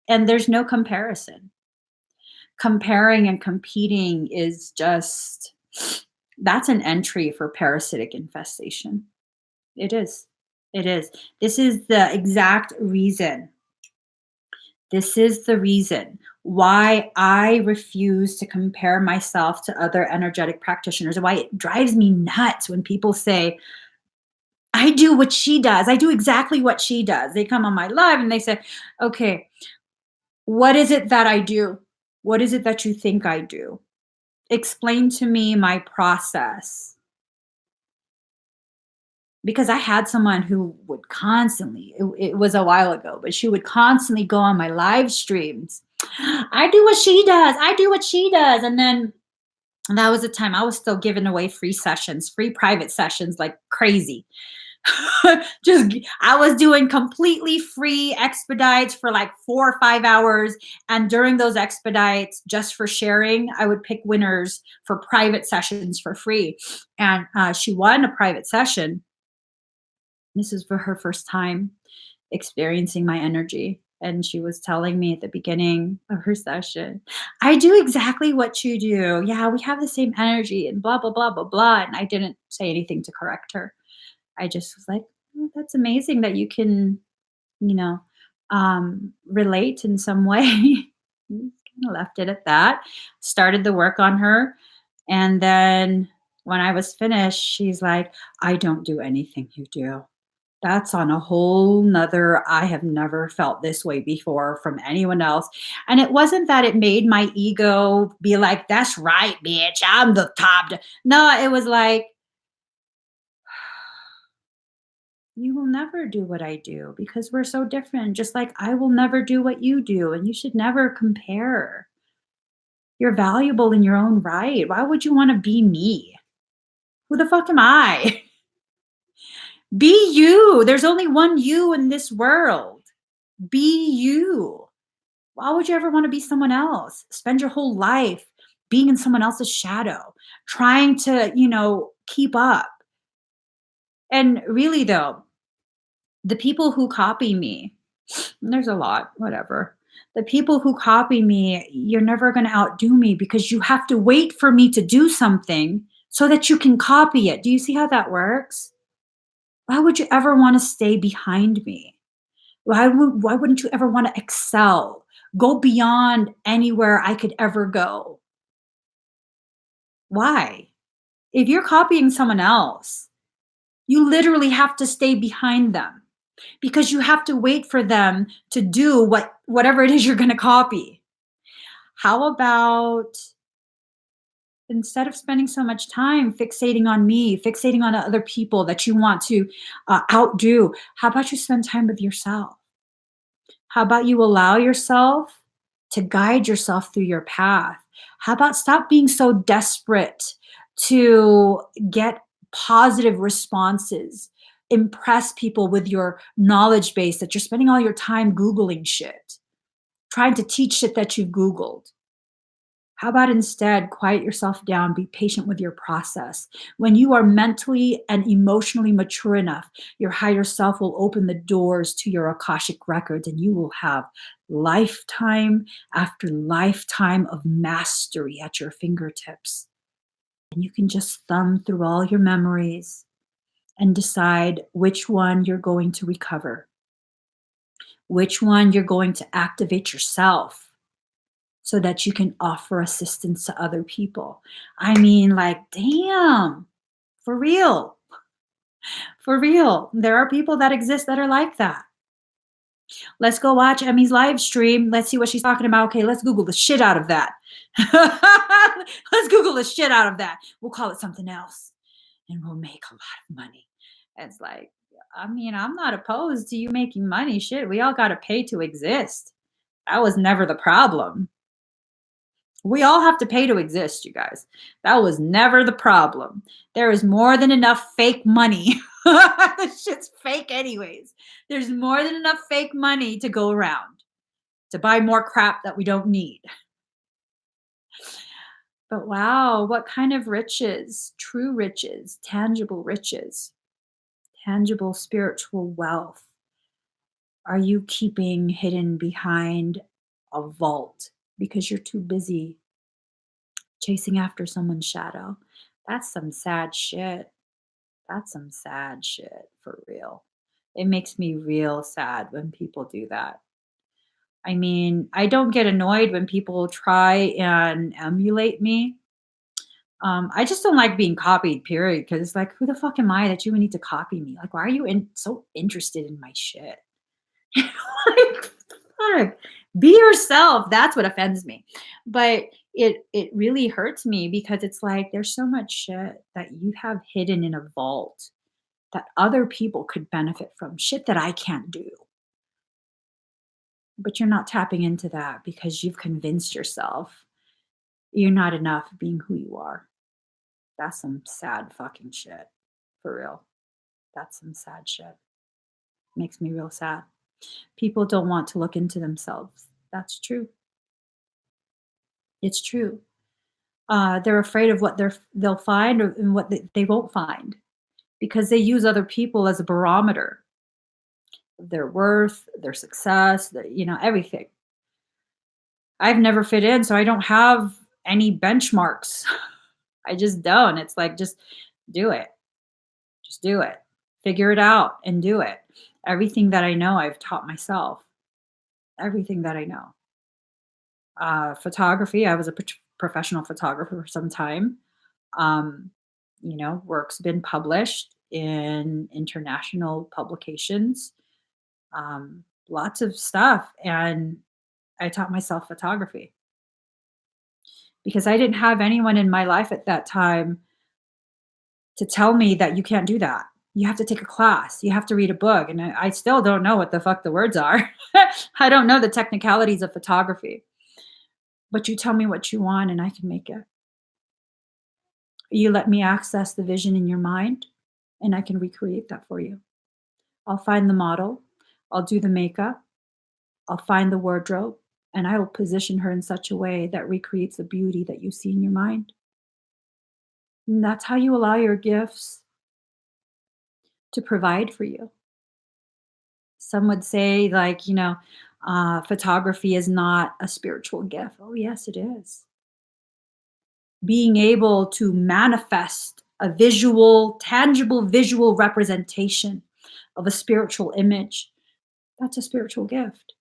And there's no comparison. Comparing and competing is just, that's an entry for parasitic infestation. It is. It is. This is the exact reason. This is the reason why I refuse to compare myself to other energetic practitioners, and why it drives me nuts when people say, I do what she does. I do exactly what she does. They come on my live and they say, okay, what is it that I do? What is it that you think I do? Explain to me my process. Because I had someone who would constantly, it was a while ago, but she would constantly go on my live streams. I do what she does. I do what she does. And then that was the time I was still giving away free sessions, free private sessions like crazy. Just I was doing completely free expedites for like 4 or 5 hours. And during those expedites, just for sharing, I would pick winners for private sessions for free. And she won a private session. This is for her first time experiencing my energy. And she was telling me at the beginning of her session, I do exactly what you do. Yeah, we have the same energy and blah, blah, blah, blah, blah. And I didn't say anything to correct her. I just was like, "Oh, that's amazing that you can, you know, relate in some way." Kind of left it at that. Started the work on her. And then when I was finished, she's like, I don't do anything you do. That's on a whole nother, I have never felt this way before from anyone else. And it wasn't that it made my ego be like, that's right, bitch, I'm the top. No, it was like, you will never do what I do because we're so different. Just like I will never do what you do. And you should never compare. You're valuable in your own right. Why would you want to be me? Who the fuck am I? Be you. There's only one you in this world. Be you. Why would you ever want to be someone else? Spend your whole life being in someone else's shadow, trying to, keep up. And really, though, the people who copy me, there's a lot, whatever. The people who copy me, you're never going to outdo me because you have to wait for me to do something so that you can copy it. Do you see how that works? Why would you ever want to stay behind me? Why wouldn't you ever want to excel? Go beyond anywhere I could ever go. Why? If you're copying someone else, you literally have to stay behind them because you have to wait for them to do whatever it is you're going to copy. How about instead of spending so much time fixating on me, fixating on other people that you want to outdo, how about you spend time with yourself? How about you allow yourself to guide yourself through your path? How about stop being so desperate to get positive responses? Impress people with your knowledge base that you're spending all your time Googling shit, trying to teach shit that you've Googled. How about instead quiet yourself down, be patient with your process? When you are mentally and emotionally mature enough, your higher self will open the doors to your Akashic records and you will have lifetime after lifetime of mastery at your fingertips. And you can just thumb through all your memories and decide which one you're going to recover, which one you're going to activate yourself so that you can offer assistance to other people. I mean, like, damn, for real, for real. There are people that exist that are like that. Let's go watch Emmy's live stream. Let's see what she's talking about. Okay, let's Google the shit out of that. Let's Google the shit out of that. We'll call it something else and we'll make a lot of money. It's like, I mean, I'm not opposed to you making money. Shit, we all got to pay to exist. That was never the problem. We all have to pay to exist, you guys. That was never the problem. There is more than enough fake money. This shit's fake, anyways. There's more than enough fake money to go around to buy more crap that we don't need. But wow, what kind of riches, true riches, tangible spiritual wealth are you keeping hidden behind a vault because you're too busy chasing after someone's shadow? That's some sad shit. That's some sad shit for real. It makes me real sad when people do that. I mean, I don't get annoyed when people try and emulate me. I just don't like being copied, period. Because it's like, who the fuck am I that you would need to copy me? Like, why are you so interested in my shit? Like, fuck. Be yourself. That's what offends me. But it really hurts me because it's like there's so much shit that you have hidden in a vault that other people could benefit from, shit that I can't do. But you're not tapping into that because you've convinced yourself you're not enough being who you are. That's some sad fucking shit. For real. That's some sad shit. Makes me real sad. People don't want to look into themselves. That's true. It's true. They're afraid of what they'll find and what they won't find because they use other people as a barometer of their worth, their success, everything. I've never fit in, so I don't have any benchmarks. I just don't. It's like, just do it. Just do it. Figure it out and do it. Everything that I know, I've taught myself. Everything that I know. Photography, I was a professional photographer for some time. Um, work's been published in international publications, lots of stuff. And I taught myself photography because I didn't have anyone in my life at that time to tell me that you can't do that. You have to take a class. You have to read a book. And I still don't know what the fuck the words are. I don't know the technicalities of photography. But you tell me what you want and I can make it. You let me access the vision in your mind and I can recreate that for you. I'll find the model, I'll do the makeup, I'll find the wardrobe, and I will position her in such a way that recreates the beauty that you see in your mind. And that's how you allow your gifts to provide for you. Some would say, like, photography is not a spiritual gift. Oh, yes, it is. Being able to manifest a visual, tangible visual representation of a spiritual image, that's a spiritual gift.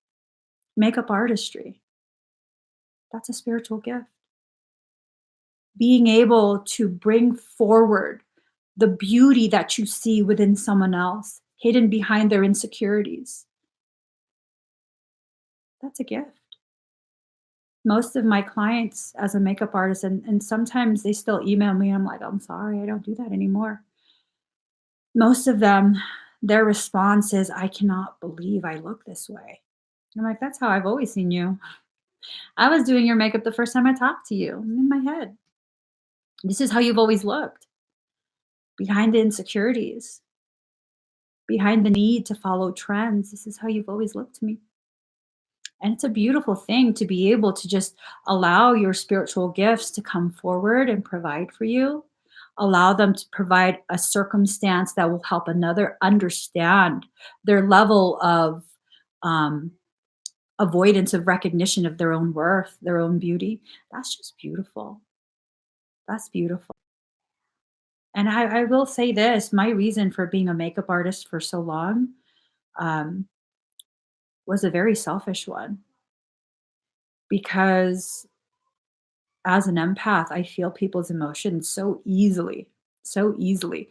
Makeup artistry, that's a spiritual gift. Being able to bring forward the beauty that you see within someone else, hidden behind their insecurities, that's a gift. Most of my clients as a makeup artist, and sometimes they still email me, I'm like, I'm sorry, I don't do that anymore. Most of them, their response is, I cannot believe I look this way. I'm like, that's how I've always seen you. I was doing your makeup the first time I talked to you. I'm in my head. This is how you've always looked. Behind the insecurities, behind the need to follow trends, this is how you've always looked to me. And it's a beautiful thing to be able to just allow your spiritual gifts to come forward and provide for you. Allow them to provide a circumstance that will help another understand their level of um, avoidance of recognition of their own worth, their own beauty. That's just beautiful. That's beautiful. And I will say this, my reason for being a makeup artist for so long um, was a very selfish one because as an empath, I feel people's emotions so easily, so easily.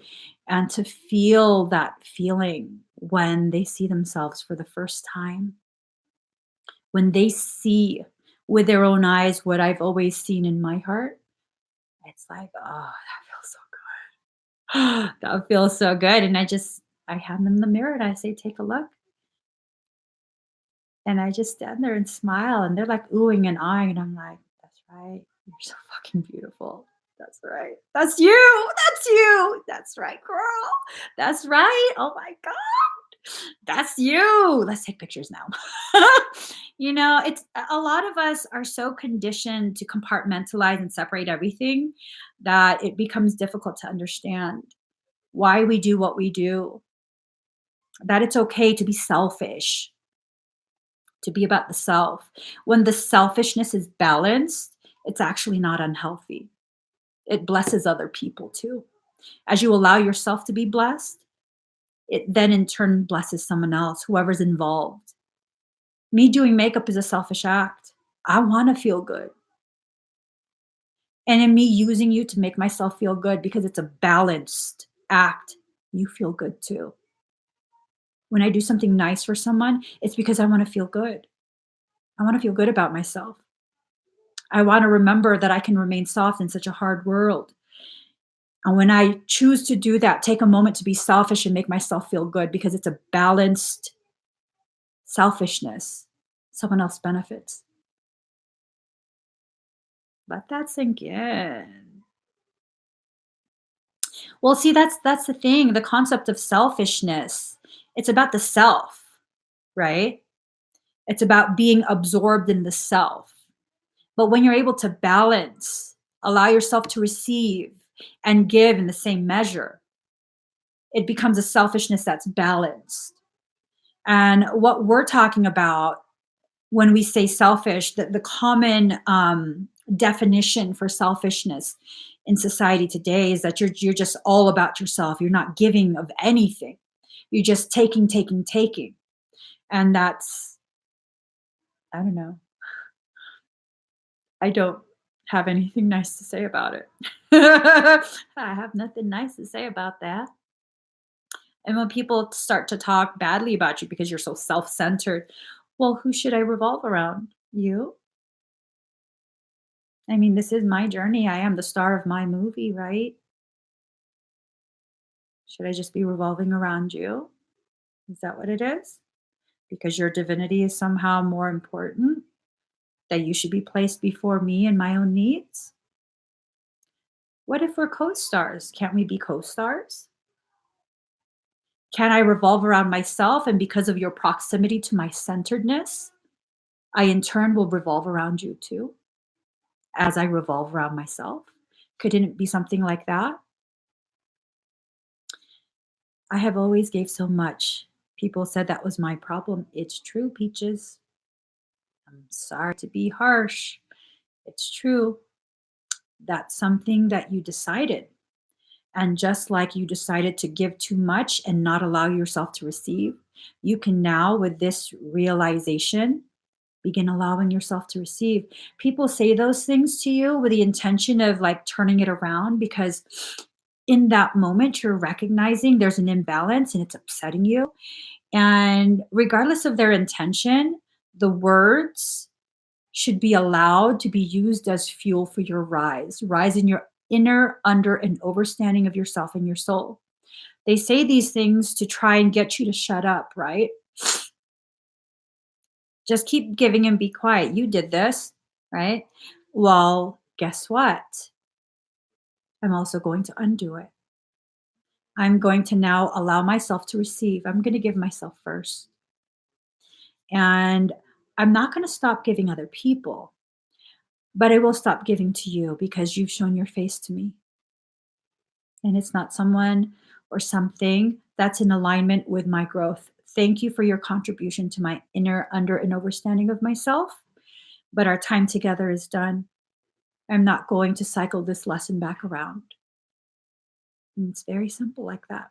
And to feel that feeling when they see themselves for the first time, when they see with their own eyes what I've always seen in my heart, it's like, oh, that feels so good. That feels so good. And I hand them the mirror and I say, take a look. And I just stand there and smile, and they're like oohing and eyeing, and I'm like, "That's right. You're so fucking beautiful. That's right. That's you. That's you. That's right, girl. That's right. Oh my god. That's you. Let's take pictures now." It's a lot of us are so conditioned to compartmentalize and separate everything that it becomes difficult to understand why we do what we do, that it's okay to be selfish, to be about the self. When the selfishness is balanced, it's actually not unhealthy. It blesses other people too. As you allow yourself to be blessed, it then in turn blesses someone else, whoever's involved. Me doing makeup is a selfish act. I want to feel good. And in me using you to make myself feel good because it's a balanced act, you feel good too. When I do something nice for someone, it's because I want to feel good. I want to feel good about myself. I want to remember that I can remain soft in such a hard world. And when I choose to do that, take a moment to be selfish and make myself feel good because it's a balanced selfishness. Someone else benefits. Let that sink in. Well, see, that's the thing. The concept of selfishness. It's about the self, right? It's about being absorbed in the self. But when you're able to balance, allow yourself to receive and give in the same measure, it becomes a selfishness that's balanced. And what we're talking about when we say selfish, the common definition for selfishness in society today is that you're just all about yourself. You're not giving of anything. You're just taking, taking, taking. And that's, I don't know. I don't have anything nice to say about it. I have nothing nice to say about that. And when people start to talk badly about you because you're so self centered, well, who should I revolve around? You? I mean, this is my journey. I am the star of my movie, right? Should I just be revolving around you? Is that what it is? Because your divinity is somehow more important? That you should be placed before me and my own needs? What if we're co stars? Can't we be co stars? Can I revolve around myself? And because of your proximity to my centeredness, I in turn will revolve around you too, as I revolve around myself. Couldn't it be something like that? I have always gave so much. People said that was my problem. It's true, Peaches. I'm sorry to be harsh. It's true. That's something that you decided. And just like you decided to give too much and not allow yourself to receive, you can now, with this realization, begin allowing yourself to receive. People say those things to you with the intention of like turning it around, because in that moment you're recognizing there's an imbalance and it's upsetting you. And regardless of their intention, the words should be allowed to be used as fuel for your rise in your inner under and overstanding of yourself and your soul. They say these things to try and get you to shut up, right? Just keep giving and be quiet. You did this, right? Well, guess what? I'm also going to undo it. I'm going to now allow myself to receive. I'm going to give myself first. And I'm not going to stop giving other people, but I will stop giving to you because you've shown your face to me. And it's not someone or something that's in alignment with my growth. Thank you for your contribution to my inner under and overstanding of myself, but our time together is done. I'm not going to cycle this lesson back around. And it's very simple like that.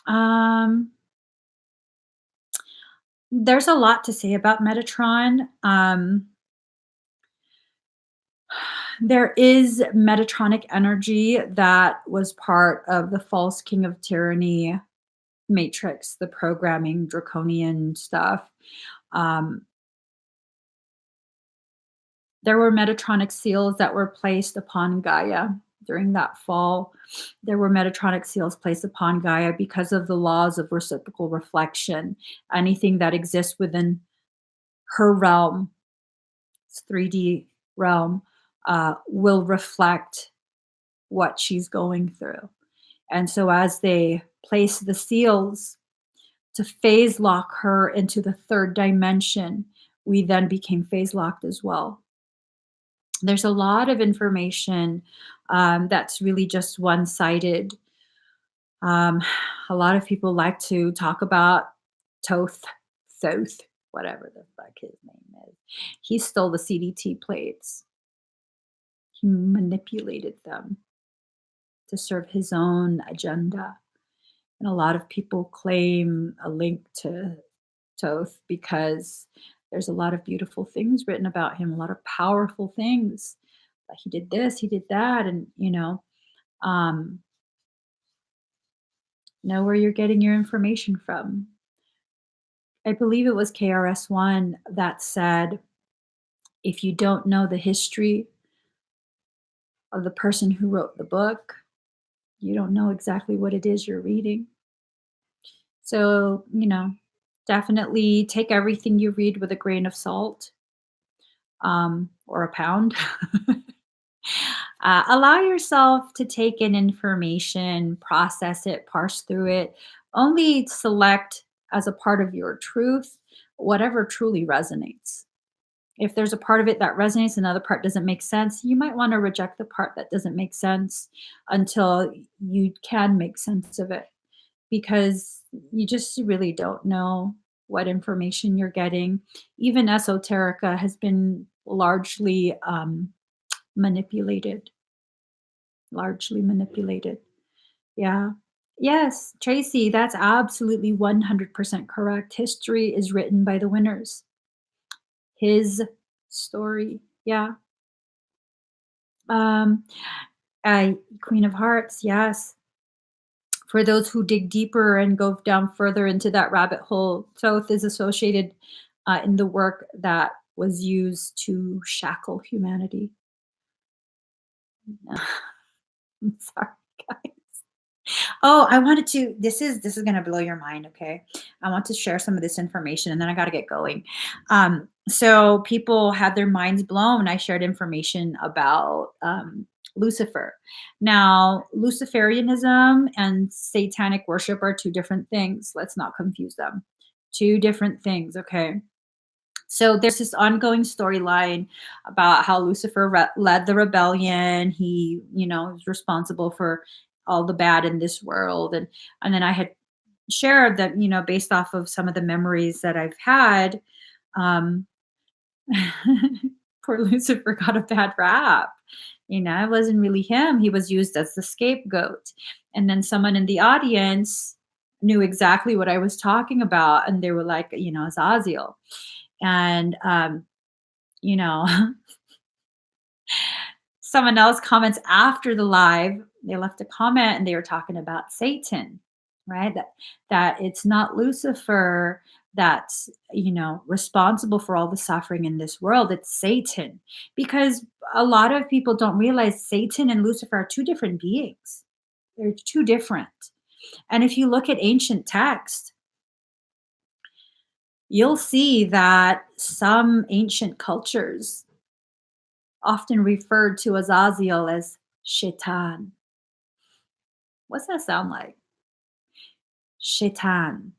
Um, there's a lot to say about Metatron. There is Metatronic energy that was part of the false king of tyranny matrix, the programming, draconian stuff. Um, there were Metatronic seals that were placed upon Gaia during that fall. There were Metatronic seals placed upon Gaia because of the laws of reciprocal reflection. Anything that exists within her realm, 3D realm, will reflect what she's going through. And so, as they place the seals to phase lock her into the third dimension, we then became phase locked as well. There's a lot of information that's really just one sided. Um, a lot of people like to talk about Toth, Thoth, whatever the fuck his name is. He stole the CDT plates, he manipulated them to serve his own agenda. And a lot of people claim a link to Toth because there's a lot of beautiful things written about him, a lot of powerful things. He did this, he did that, and um, know where you're getting your information from. I believe it was KRS-One that said, if you don't know the history of the person who wrote the book, you don't know exactly what it is you're reading. So, definitely take everything you read with a grain of salt, or a pound. Allow yourself to take in information, process it, parse through it. Only select as a part of your truth whatever truly resonates. If there's a part of it that resonates, another part doesn't make sense, you might want to reject the part that doesn't make sense until you can make sense of it, because you just really don't know what information you're getting. Even esoterica has been largely manipulated, largely manipulated. Yeah. Yes, Tracy, that's absolutely 100% correct. History is written by the winners. His story. Yeah. Um, Queen of Hearts, yes. For those who dig deeper and go down further into that rabbit hole, Thoth is associated in the work that was used to shackle humanity. I'm sorry, guys. Oh, I wanted to. This is going to blow your mind. Okay, I want to share some of this information, and then I got to get going. So people had their minds blown. I shared information about Lucifer. Now, Luciferianism and satanic worship are two different things. Let's not confuse them. Two different things, okay? So there's this ongoing storyline about how Lucifer led the rebellion. He, was responsible for all the bad in this world, and then I had shared that, based off of some of the memories that I've had, um, poor Lucifer got a bad rap. It wasn't really him. He was used as the scapegoat. And then someone in the audience knew exactly what I was talking about. And they were like, Azazel. And, you know, someone else comments after the live, they left a comment and they were talking about Satan, right? That it's not Lucifer that's, responsible for all the suffering in this world. It's Satan. Because a lot of people don't realize Satan and Lucifer are two different beings. They're two different. And if you look at ancient texts, you'll see that some ancient cultures often referred to Azazel as Shaitan. What's that sound like? Shaitan.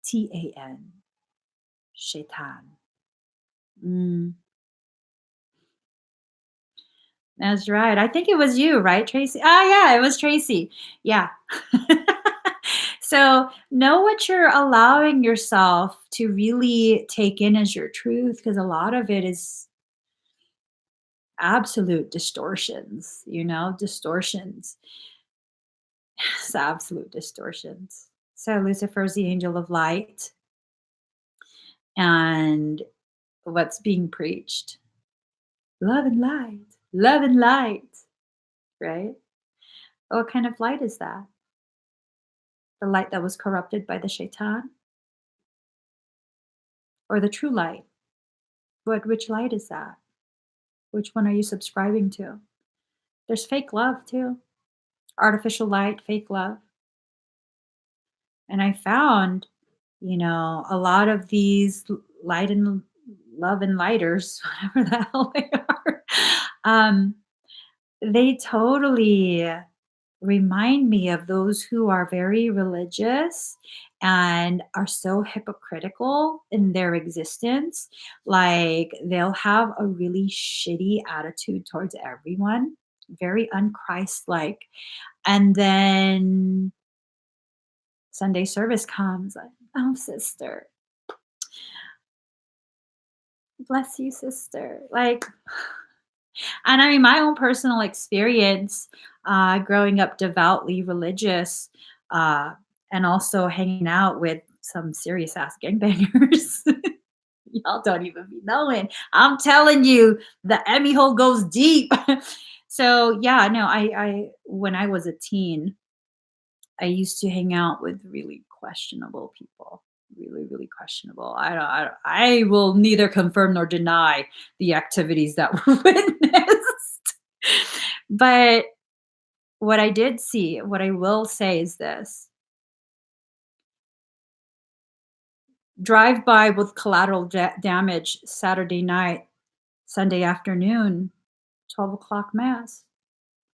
Shaytan. Shaitan. Mm, that's right. I think it was you, right, Tracy? Ah, yeah, it was Tracy. Yeah. So know what you're allowing yourself to really take in as your truth, because a lot of it is absolute distortions, distortions. It's absolute distortions. So Lucifer is the angel of light, and what's being preached? Love and light, love and light, right? What kind of light is that? The light that was corrupted by the shaitan, or the true light? Which light is that? Which one are you subscribing to? There's fake love too. Artificial light, fake love. And I found, a lot of these light and love and lighters, whatever the hell they are, um, they totally remind me of those who are very religious and are so hypocritical in their existence. Like they'll have a really shitty attitude towards everyone, very unchrist-like. And then Sunday service comes, like, oh, sister, bless you, sister. Like, and I mean, my own personal experience, growing up devoutly religious, uh, and also hanging out with some serious ass gangbangers. Y'all don't even be knowing. I'm telling you, the Emmy hole goes deep. So yeah, no, I when I was a teen, I used to hang out with really questionable people. Really, really questionable. I will neither confirm nor deny the activities that were witnessed. But what I did see, what I will say is this: drive by with collateral damage Saturday night, Sunday afternoon, 12 o'clock mass,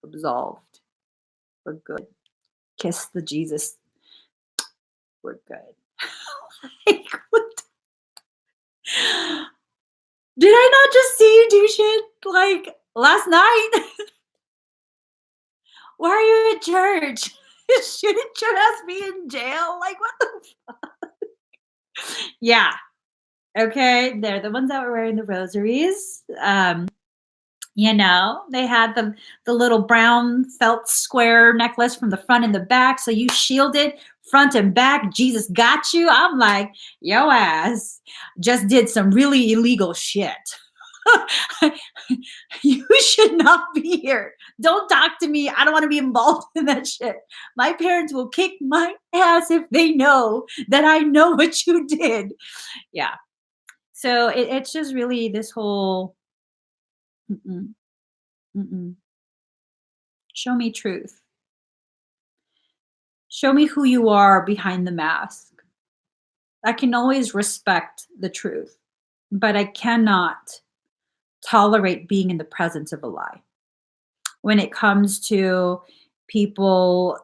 absolved. We're good. Kiss the Jesus. We're good. Like, what? Did I not just see you do shit like last night? Why are you at church? Shouldn't your ass be in jail? Like, what the Yeah. Okay. They're the ones that were wearing the rosaries. They had the little brown felt square necklace from the front and the back. So you shielded front and back. Jesus got you. I'm like, yo ass just did some really illegal shit. You should not be here. Don't talk to me. I don't want to be involved in that shit. My parents will kick my ass if they know that I know what you did. Yeah. So it's just really this whole mm-mm, mm-mm. Show me truth. Show me who you are behind the mask. I can always respect the truth, but I cannot tolerate being in the presence of a lie. When it comes to people,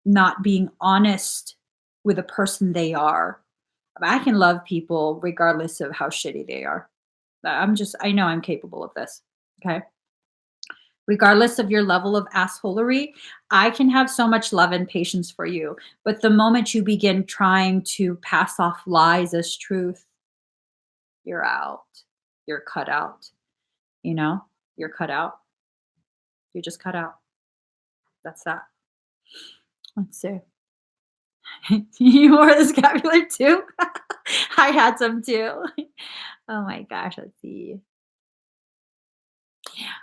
not being honest with the person they are, I can love people regardless of how shitty they are. I know I'm capable of this. Okay. Regardless of your level of assholery, I can have so much love and patience for you. But the moment you begin trying to pass off lies as truth, you're out. You're cut out. You know, you're cut out. You're just cut out. That's that. Let's see. You wore the scapular too? I had some too. Oh my gosh, let's see.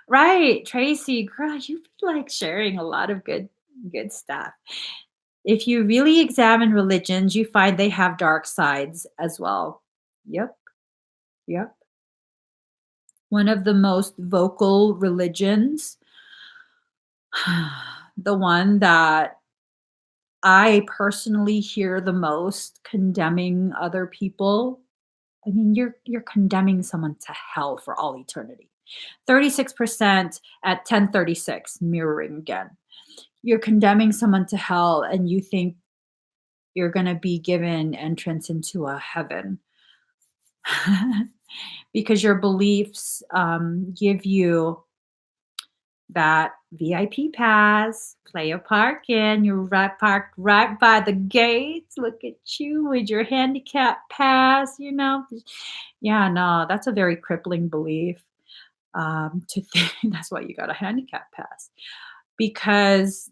Right, Tracy, girl, you be like sharing a lot of good stuff. If you really examine religions, you find they have dark sides as well. Yep, yep. One of the most vocal religions, the one that I personally hear the most condemning other people. I mean, you're condemning someone to hell for all eternity. 36% at 1036, mirroring again. You're condemning someone to hell and you think you're going to be given entrance into a heaven because your beliefs give you that VIP pass, play a park in, you're right parked right by the gates. Look at you with your handicap pass. Yeah, no, that's a very crippling belief. To think that's why you got a handicap pass. Because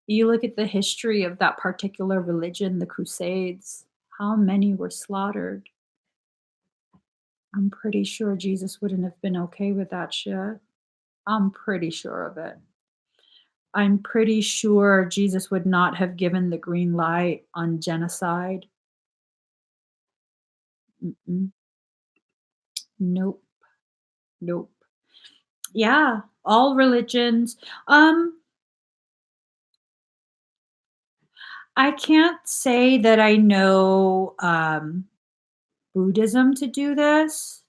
you look at the history of that particular religion, the Crusades, how many were slaughtered? I'm pretty sure Jesus wouldn't have been okay with that shit. I'm pretty sure of it. I'm pretty sure Jesus would not have given the green light on genocide. Mm-mm. Nope. Nope. Yeah, all religions. I can't say that I know Buddhism to do this.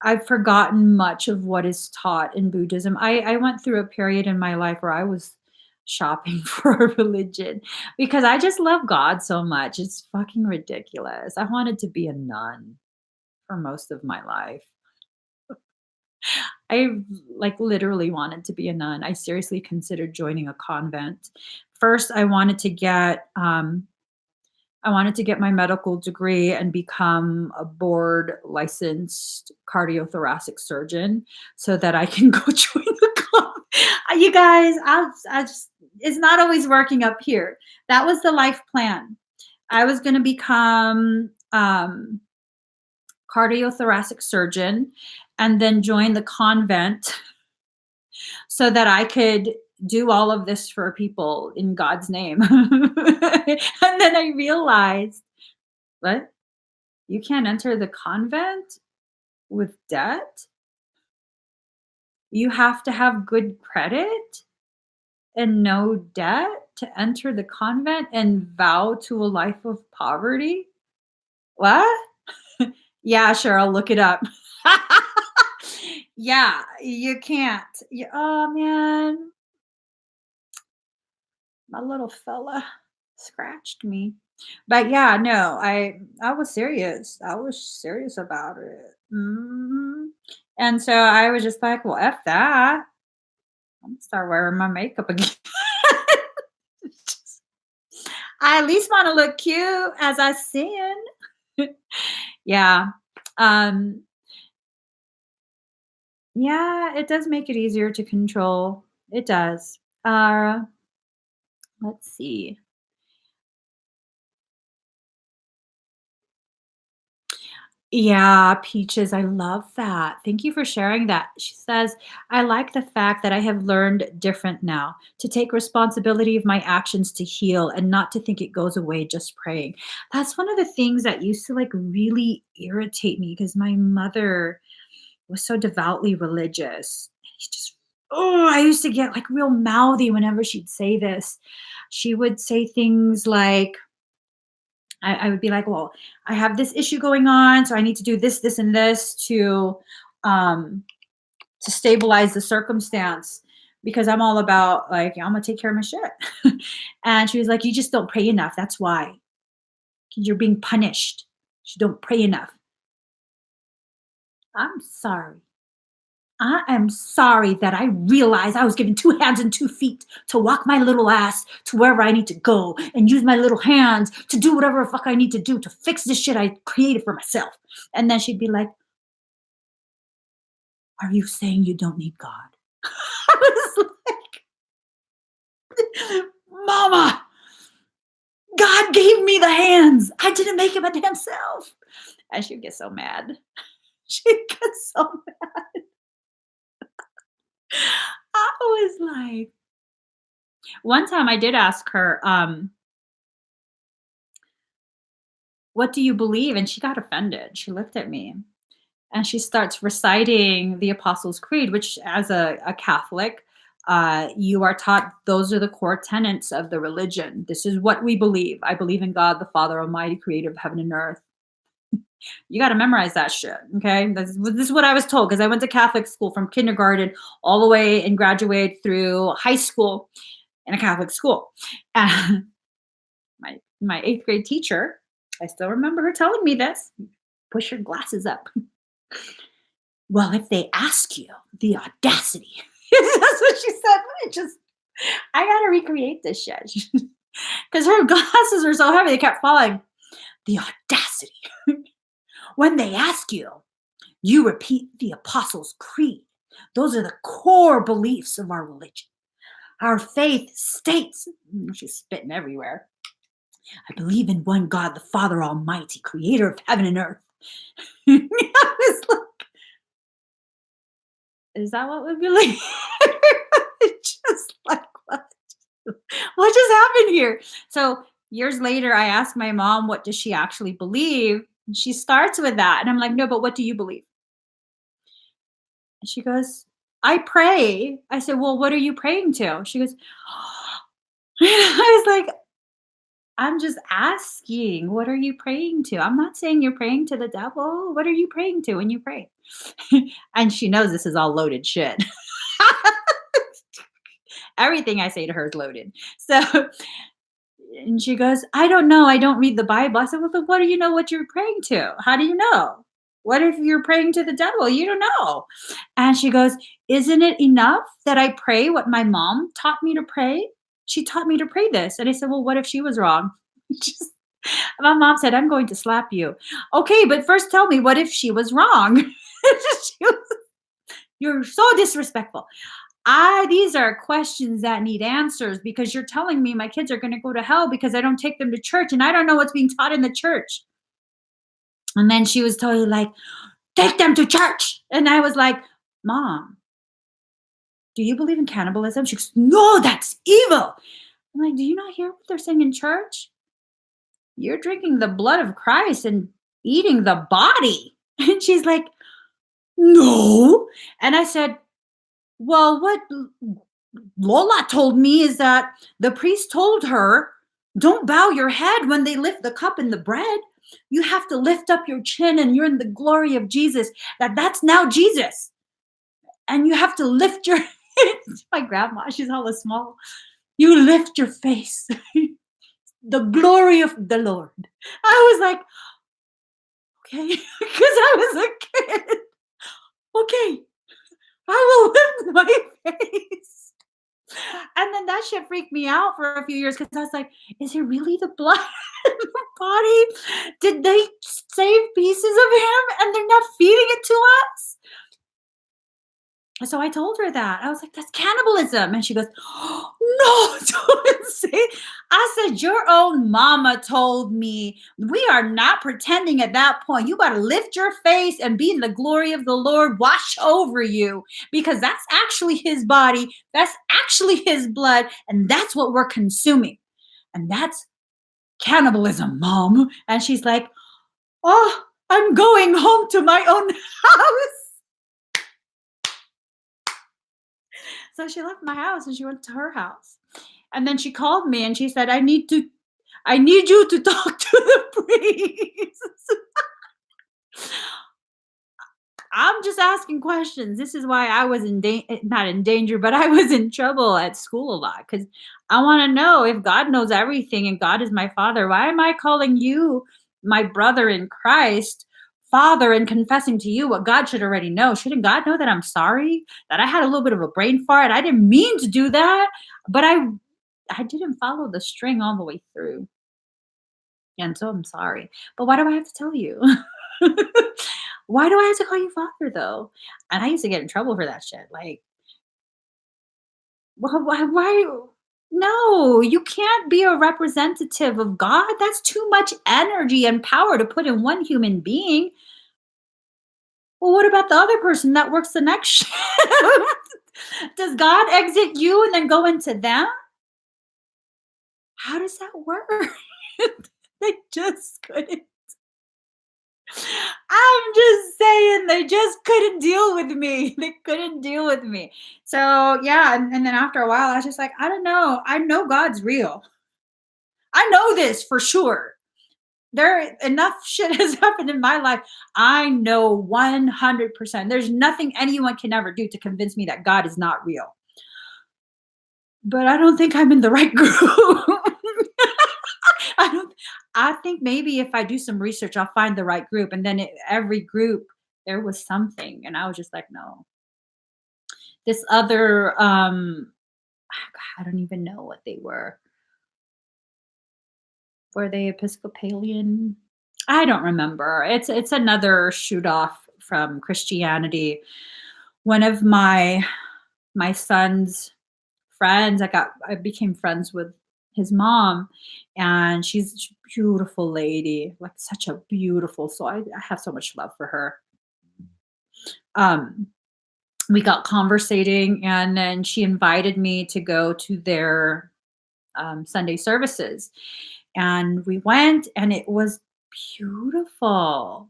I've forgotten much of what is taught in Buddhism. I went through a period in my life where I was shopping for a religion because I just love God so much. It's fucking ridiculous. I wanted to be a nun for most of my life. I like literally wanted to be a nun. I seriously considered joining a convent. First, I wanted to get my medical degree and become a board licensed cardiothoracic surgeon so that I can go join the club. You guys, I just, it's not always working up here. That was the life plan. I was going to become cardiothoracic surgeon and then join the convent so that I could do all of this for people in God's name. And then I realized, what? You can't enter the convent with debt? You have to have good credit and no debt to enter the convent and vow to a life of poverty? What? Yeah, sure, I'll look it up. Yeah, you can't. Oh man, my little fella scratched me. But yeah, no, I was serious. I was serious about it. And so I was just like, well, F that. I'm gonna start wearing my makeup again. I at least want to look cute as I sin. Yeah. Um, yeah, it does make it easier to control. It does. Let's see. Yeah, Peaches, I love that. Thank you for sharing that. She says, I like the fact that I have learned different now to take responsibility of my actions to heal and not to think it goes away just praying. That's one of the things that used to like really irritate me because my mother was so devoutly religious. It's just, oh, I used to get like real mouthy whenever she'd say this. She would say things like, I would be like, well, I have this issue going on, so I need to do this, this, and this um, to stabilize the circumstance because I'm all about like, I'm gonna take care of my shit. And she was like, you just don't pray enough. That's why you're being punished. You don't pray enough. I'm sorry. I am sorry that I realized I was given two hands and 2 feet to walk my little ass to wherever I need to go and use my little hands to do whatever the fuck I need to do to fix this shit I created for myself. And then she'd be like, are you saying you don't need God? I was like, Mama, God gave me the hands. I didn't make it my damn self. And she'd get so mad. She'd get so mad. I was like, one time I did ask her, what do you believe? And she got offended. She looked at me and she starts reciting the Apostles' Creed, which, as a Catholic, you are taught those are the core tenets of the religion. This is what we believe. I believe in God, the Father Almighty, creator of heaven and earth. You got to memorize that shit. Okay. This is what I was told because I went to Catholic school from kindergarten all the way and graduated through high school in a Catholic school. And my eighth grade teacher, I still remember her telling me this. Push your glasses up. Well, if they ask you, the audacity. That's what she said. I gotta recreate this shit. Because her glasses were so heavy, they kept falling. The audacity. When they ask you, you repeat the Apostles' Creed. Those are the core beliefs of our religion. Our faith states, she's spitting everywhere. I believe in one God, the Father Almighty, creator of heaven and earth. I was like, is that what we believe? Just like, what just happened here? So years later, I asked my mom, what does she actually believe? And she starts with that. And I'm like, no, but what do you believe? And she goes, I pray. I said, well, what are you praying to? She goes, I was like, I'm just asking, what are you praying to? I'm not saying you're praying to the devil. What are you praying to when you pray? And she knows this is all loaded shit. Everything I say to her is loaded. So, and she goes, I don't know. I don't read the Bible. I said, well, then what do you know what you're praying to? How do you know? What if you're praying to the devil? You don't know. And she goes, isn't it enough that I pray what my mom taught me to pray? She taught me to pray this. And I said, well, what if she was wrong? Just, my mom said, I'm going to slap you. Okay, but first tell me, what if she was wrong? You're so disrespectful. These are questions that need answers because you're telling me my kids are going to go to hell because I don't take them to church and I don't know what's being taught in the church. And then she was totally like, take them to church. And I was like, Mom, do you believe in cannibalism? She goes, no, that's evil. I'm like, do you not hear what they're saying in church? You're drinking the blood of Christ and eating the body. And she's like, no. And I said, well, what Lola told me is that the priest told her, don't bow your head when they lift the cup and the bread. You have to lift up your chin and you're in the glory of Jesus. That's now Jesus. And you have to lift your my grandma, she's hella small. You lift your face. The glory of the Lord. I was like, okay, because I was a kid. Okay, I will lift my face. And then that shit freaked me out for a few years because I was like, is it really the blood in the body? Did they save pieces of him and they're not feeding it to us? So I told her that. I was like, that's cannibalism. And she goes, oh, no, don't say. I said, your own mama told me we are not pretending at that point. You got to lift your face and be in the glory of the Lord wash over you because that's actually his body. That's actually his blood. And that's what we're consuming. And that's cannibalism, Mom. And she's like, oh, I'm going home to my own house. So she left my house and she went to her house. And then she called me and she said, I need to I need you to talk to the priest. I'm just asking questions. This is why I was not in danger, but I was in trouble at school a lot because I want to know if God knows everything and God is my father. Why am I calling you my brother in Christ, father, and confessing to you what God should already know? Shouldn't God know that I'm sorry, that I had a little bit of a brain fart? I didn't mean to do that, but I didn't follow the string all the way through, and so I'm sorry. But why do I have to tell you? Why do I have to call you father though? And I used to get in trouble for that shit. Like, why? No, you can't be a representative of God. That's too much energy and power to put in one human being. Well, what about the other person that works the next shift? Does God exit you and then go into them? How does that work? They just couldn't. I'm just saying they just couldn't deal with me. They couldn't deal with me. So yeah, and then after a while, I was just like, I don't know. I know God's real. I know this for sure. There enough shit has happened in my life. I know 100%. There's nothing anyone can ever do to convince me that God is not real. But I don't think I'm in the right group. I don't I think maybe if I do some research, I'll find the right group, and then every group there was something, and I was just like, no. This other, I don't even know what they were. Were they Episcopalian? I don't remember. It's another shoot off from Christianity. One of my son's friends, I became friends with his mom, and she's a beautiful lady, like such a beautiful soul. I have so much love for her. Um, we got conversating, and then she invited me to go to their Sunday services. And we went, and it was beautiful.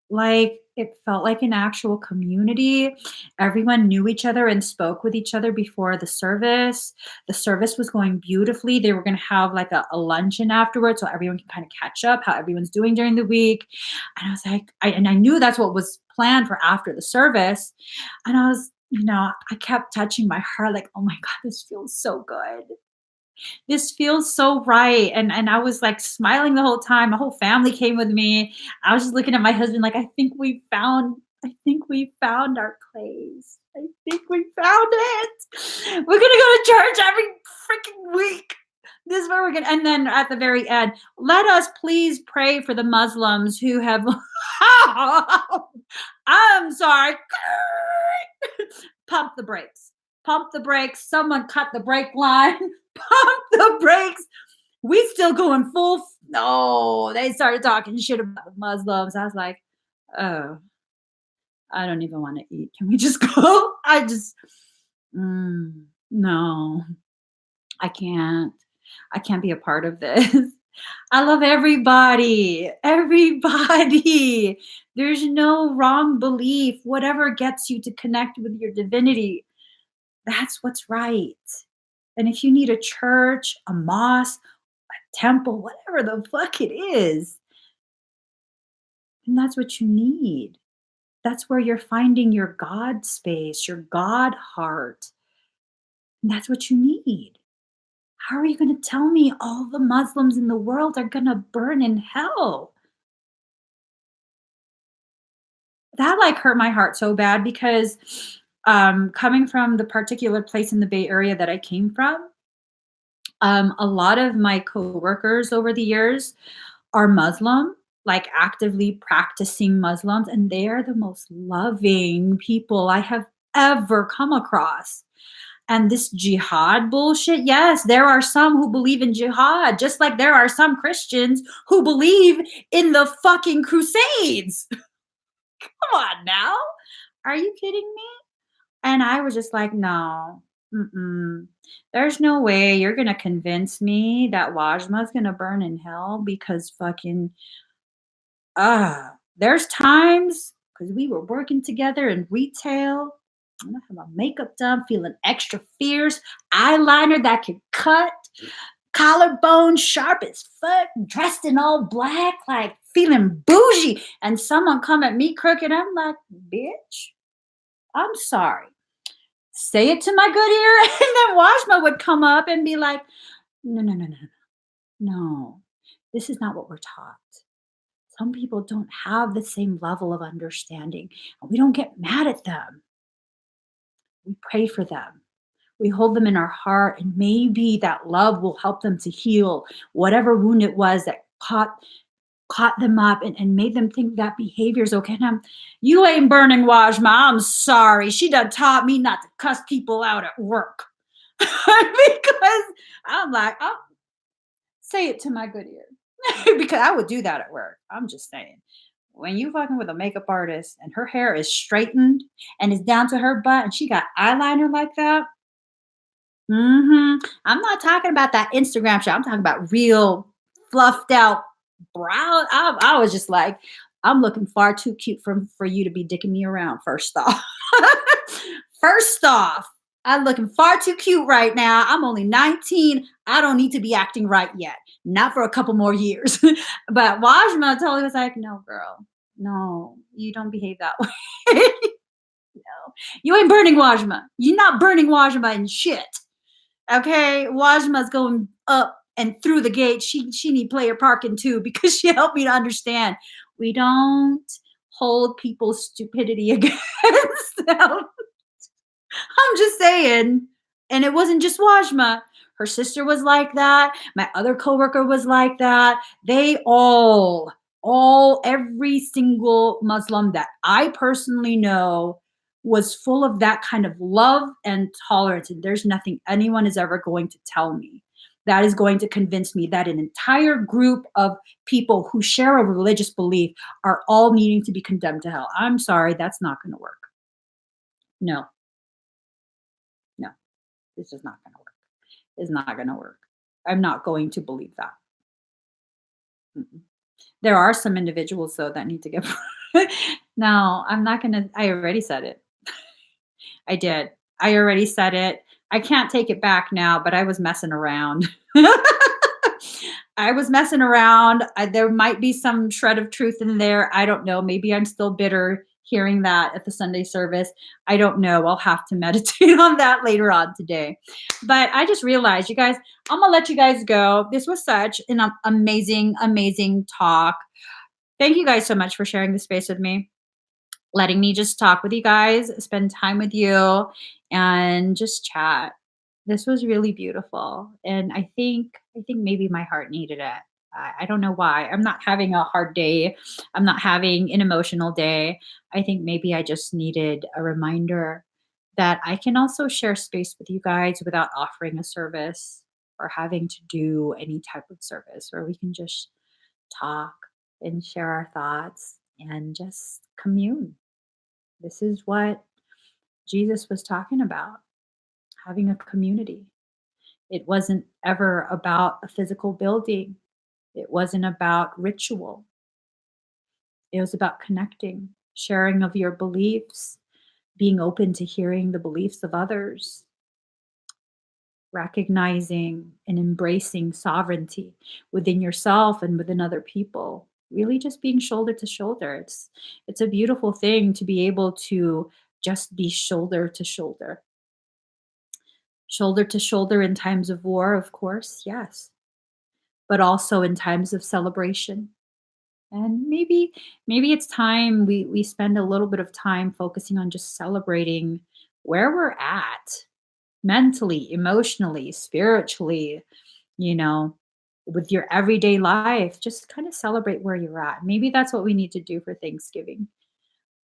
Like, it felt like an actual community. Everyone knew each other and spoke with each other before the service. The service was going beautifully. They were going to have like a luncheon afterwards so everyone can kind of catch up how everyone's doing during the week. And I was like, I knew that's what was planned for after the service. And I was, I kept touching my heart, like, oh my God, this feels so good. This feels so right. And I was like smiling the whole time. My whole family came with me. I was just looking at my husband like, I think we found our place. I think we found it. We're gonna go to church every freaking week. This is where we're gonna, and then at the very end, let us please pray for the Muslims who have I'm sorry. Pump the brakes. Pump the brakes. Someone cut the brake line. Pump the brakes. We still going full. No, they started talking shit about the Muslims. I was like, oh, I don't even want to eat. Can we just go? No, I can't. I can't be a part of this. I love everybody. Everybody. There's no wrong belief. Whatever gets you to connect with your divinity, that's what's right. And if you need a church, a mosque, a temple, whatever the fuck it is, then that's what you need. That's where you're finding your God space, your God heart. And that's what you need. How are you going to tell me all the Muslims in the world are going to burn in hell? That like hurt my heart so bad because coming from the particular place in the Bay Area that I came from, a lot of my coworkers over the years are Muslim, like actively practicing Muslims, and they are the most loving people I have ever come across. And this jihad bullshit, yes, there are some who believe in jihad, just like there are some Christians who believe in the fucking crusades. Come on now. Are you kidding me? And I was just like, no, there's no way you're going to convince me that Wajma's going to burn in hell because fucking, there's times because we were working together in retail. And I have my makeup done, feeling extra fierce, eyeliner that could cut. collarbone sharp as fuck, dressed in all black, like feeling bougie. And someone come at me crooked. I'm like, bitch, I'm sorry. Say it to my good ear. And then Washma would come up and be like, no, no, no, no, no. This is not what we're taught. Some people don't have the same level of understanding, and we don't get mad at them. We pray for them. We hold them in our heart, and maybe that love will help them to heal whatever wound it was that caught them up and made them think that behavior is okay. Now, you ain't burning Wajma. I'm sorry. She done taught me not to cuss people out at work. Because I'm like, oh, say it to my good ear. Because I would do that at work. I'm just saying. When you fucking with a makeup artist and her hair is straightened and is down to her butt and she got eyeliner like that, I'm not talking about that Instagram shit. I'm talking about real fluffed out brow. I was just like, I'm looking far too cute for you to be dicking me around. First off, first off, I'm looking far too cute right now. I'm only 19. I don't need to be acting right yet. Not for a couple more years. But Wajma totally was like, no, girl, no, you don't behave that way. No, you ain't burning Wajma. You're not burning Wajma in shit. Okay, Wajma's going up and through the gate. She need player parking too because she helped me to understand we don't hold people's stupidity against them. I'm just saying. And it wasn't just Wajma. Her sister was like that. My other coworker was like that. They every single Muslim that I personally know was full of that kind of love and tolerance. And there's nothing anyone is ever going to tell me that is going to convince me that an entire group of people who share a religious belief are all needing to be condemned to hell. I'm sorry, that's not going to work. No, no, this is not going to work. It's not going to work. I'm not going to believe that. Mm-mm. There are some individuals, though, that need to get. No, I'm not going to. I already said it. I did. I already said it. I can't take it back now, but I was messing around. I was messing around. There might be some shred of truth in there. I don't know. Maybe I'm still bitter hearing that at the Sunday service. I don't know. I'll have to meditate on that later on today. But I just realized, you guys, I'm going to let you guys go. This was such an amazing, amazing talk. Thank you guys so much for sharing the space with me, letting me just talk with you guys, spend time with you, and just chat. This was really beautiful, and I think maybe my heart needed it. I don't know why. I'm not having a hard day. I'm not having an emotional day. I think maybe I just needed a reminder that I can also share space with you guys without offering a service or having to do any type of service, where we can just talk and share our thoughts and just commune. This is what Jesus was talking about, having a community. It wasn't ever about a physical building. It wasn't about ritual. It was about connecting, sharing of your beliefs, being open to hearing the beliefs of others, recognizing and embracing sovereignty within yourself and within other people. Really just being shoulder to shoulder. It's a beautiful thing to be able to just be shoulder to shoulder. Shoulder to shoulder in times of war, of course, yes, but also in times of celebration. And maybe it's time we spend a little bit of time focusing on just celebrating where we're at mentally, emotionally, spiritually, you know, with your everyday life. Just kind of celebrate where you're at. Maybe that's what we need to do for Thanksgiving.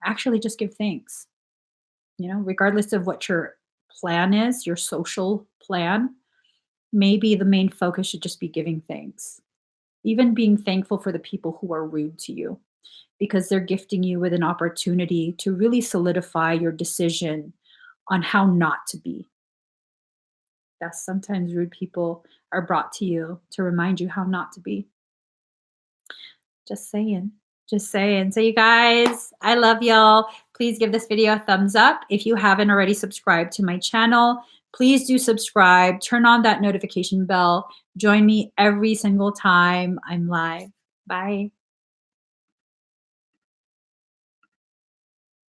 Actually, just give thanks, regardless of what your plan is, your social plan. Maybe the main focus should just be giving thanks, even being thankful for the people who are rude to you, because they're gifting you with an opportunity to really solidify your decision on how not to be. Yes, sometimes rude people are brought to you to remind you how not to be. Just saying. Just saying. So, you guys, I love y'all. Please give this video a thumbs up. If you haven't already subscribed to my channel, Please do subscribe, turn on that notification bell. Join me every single time I'm live. Bye.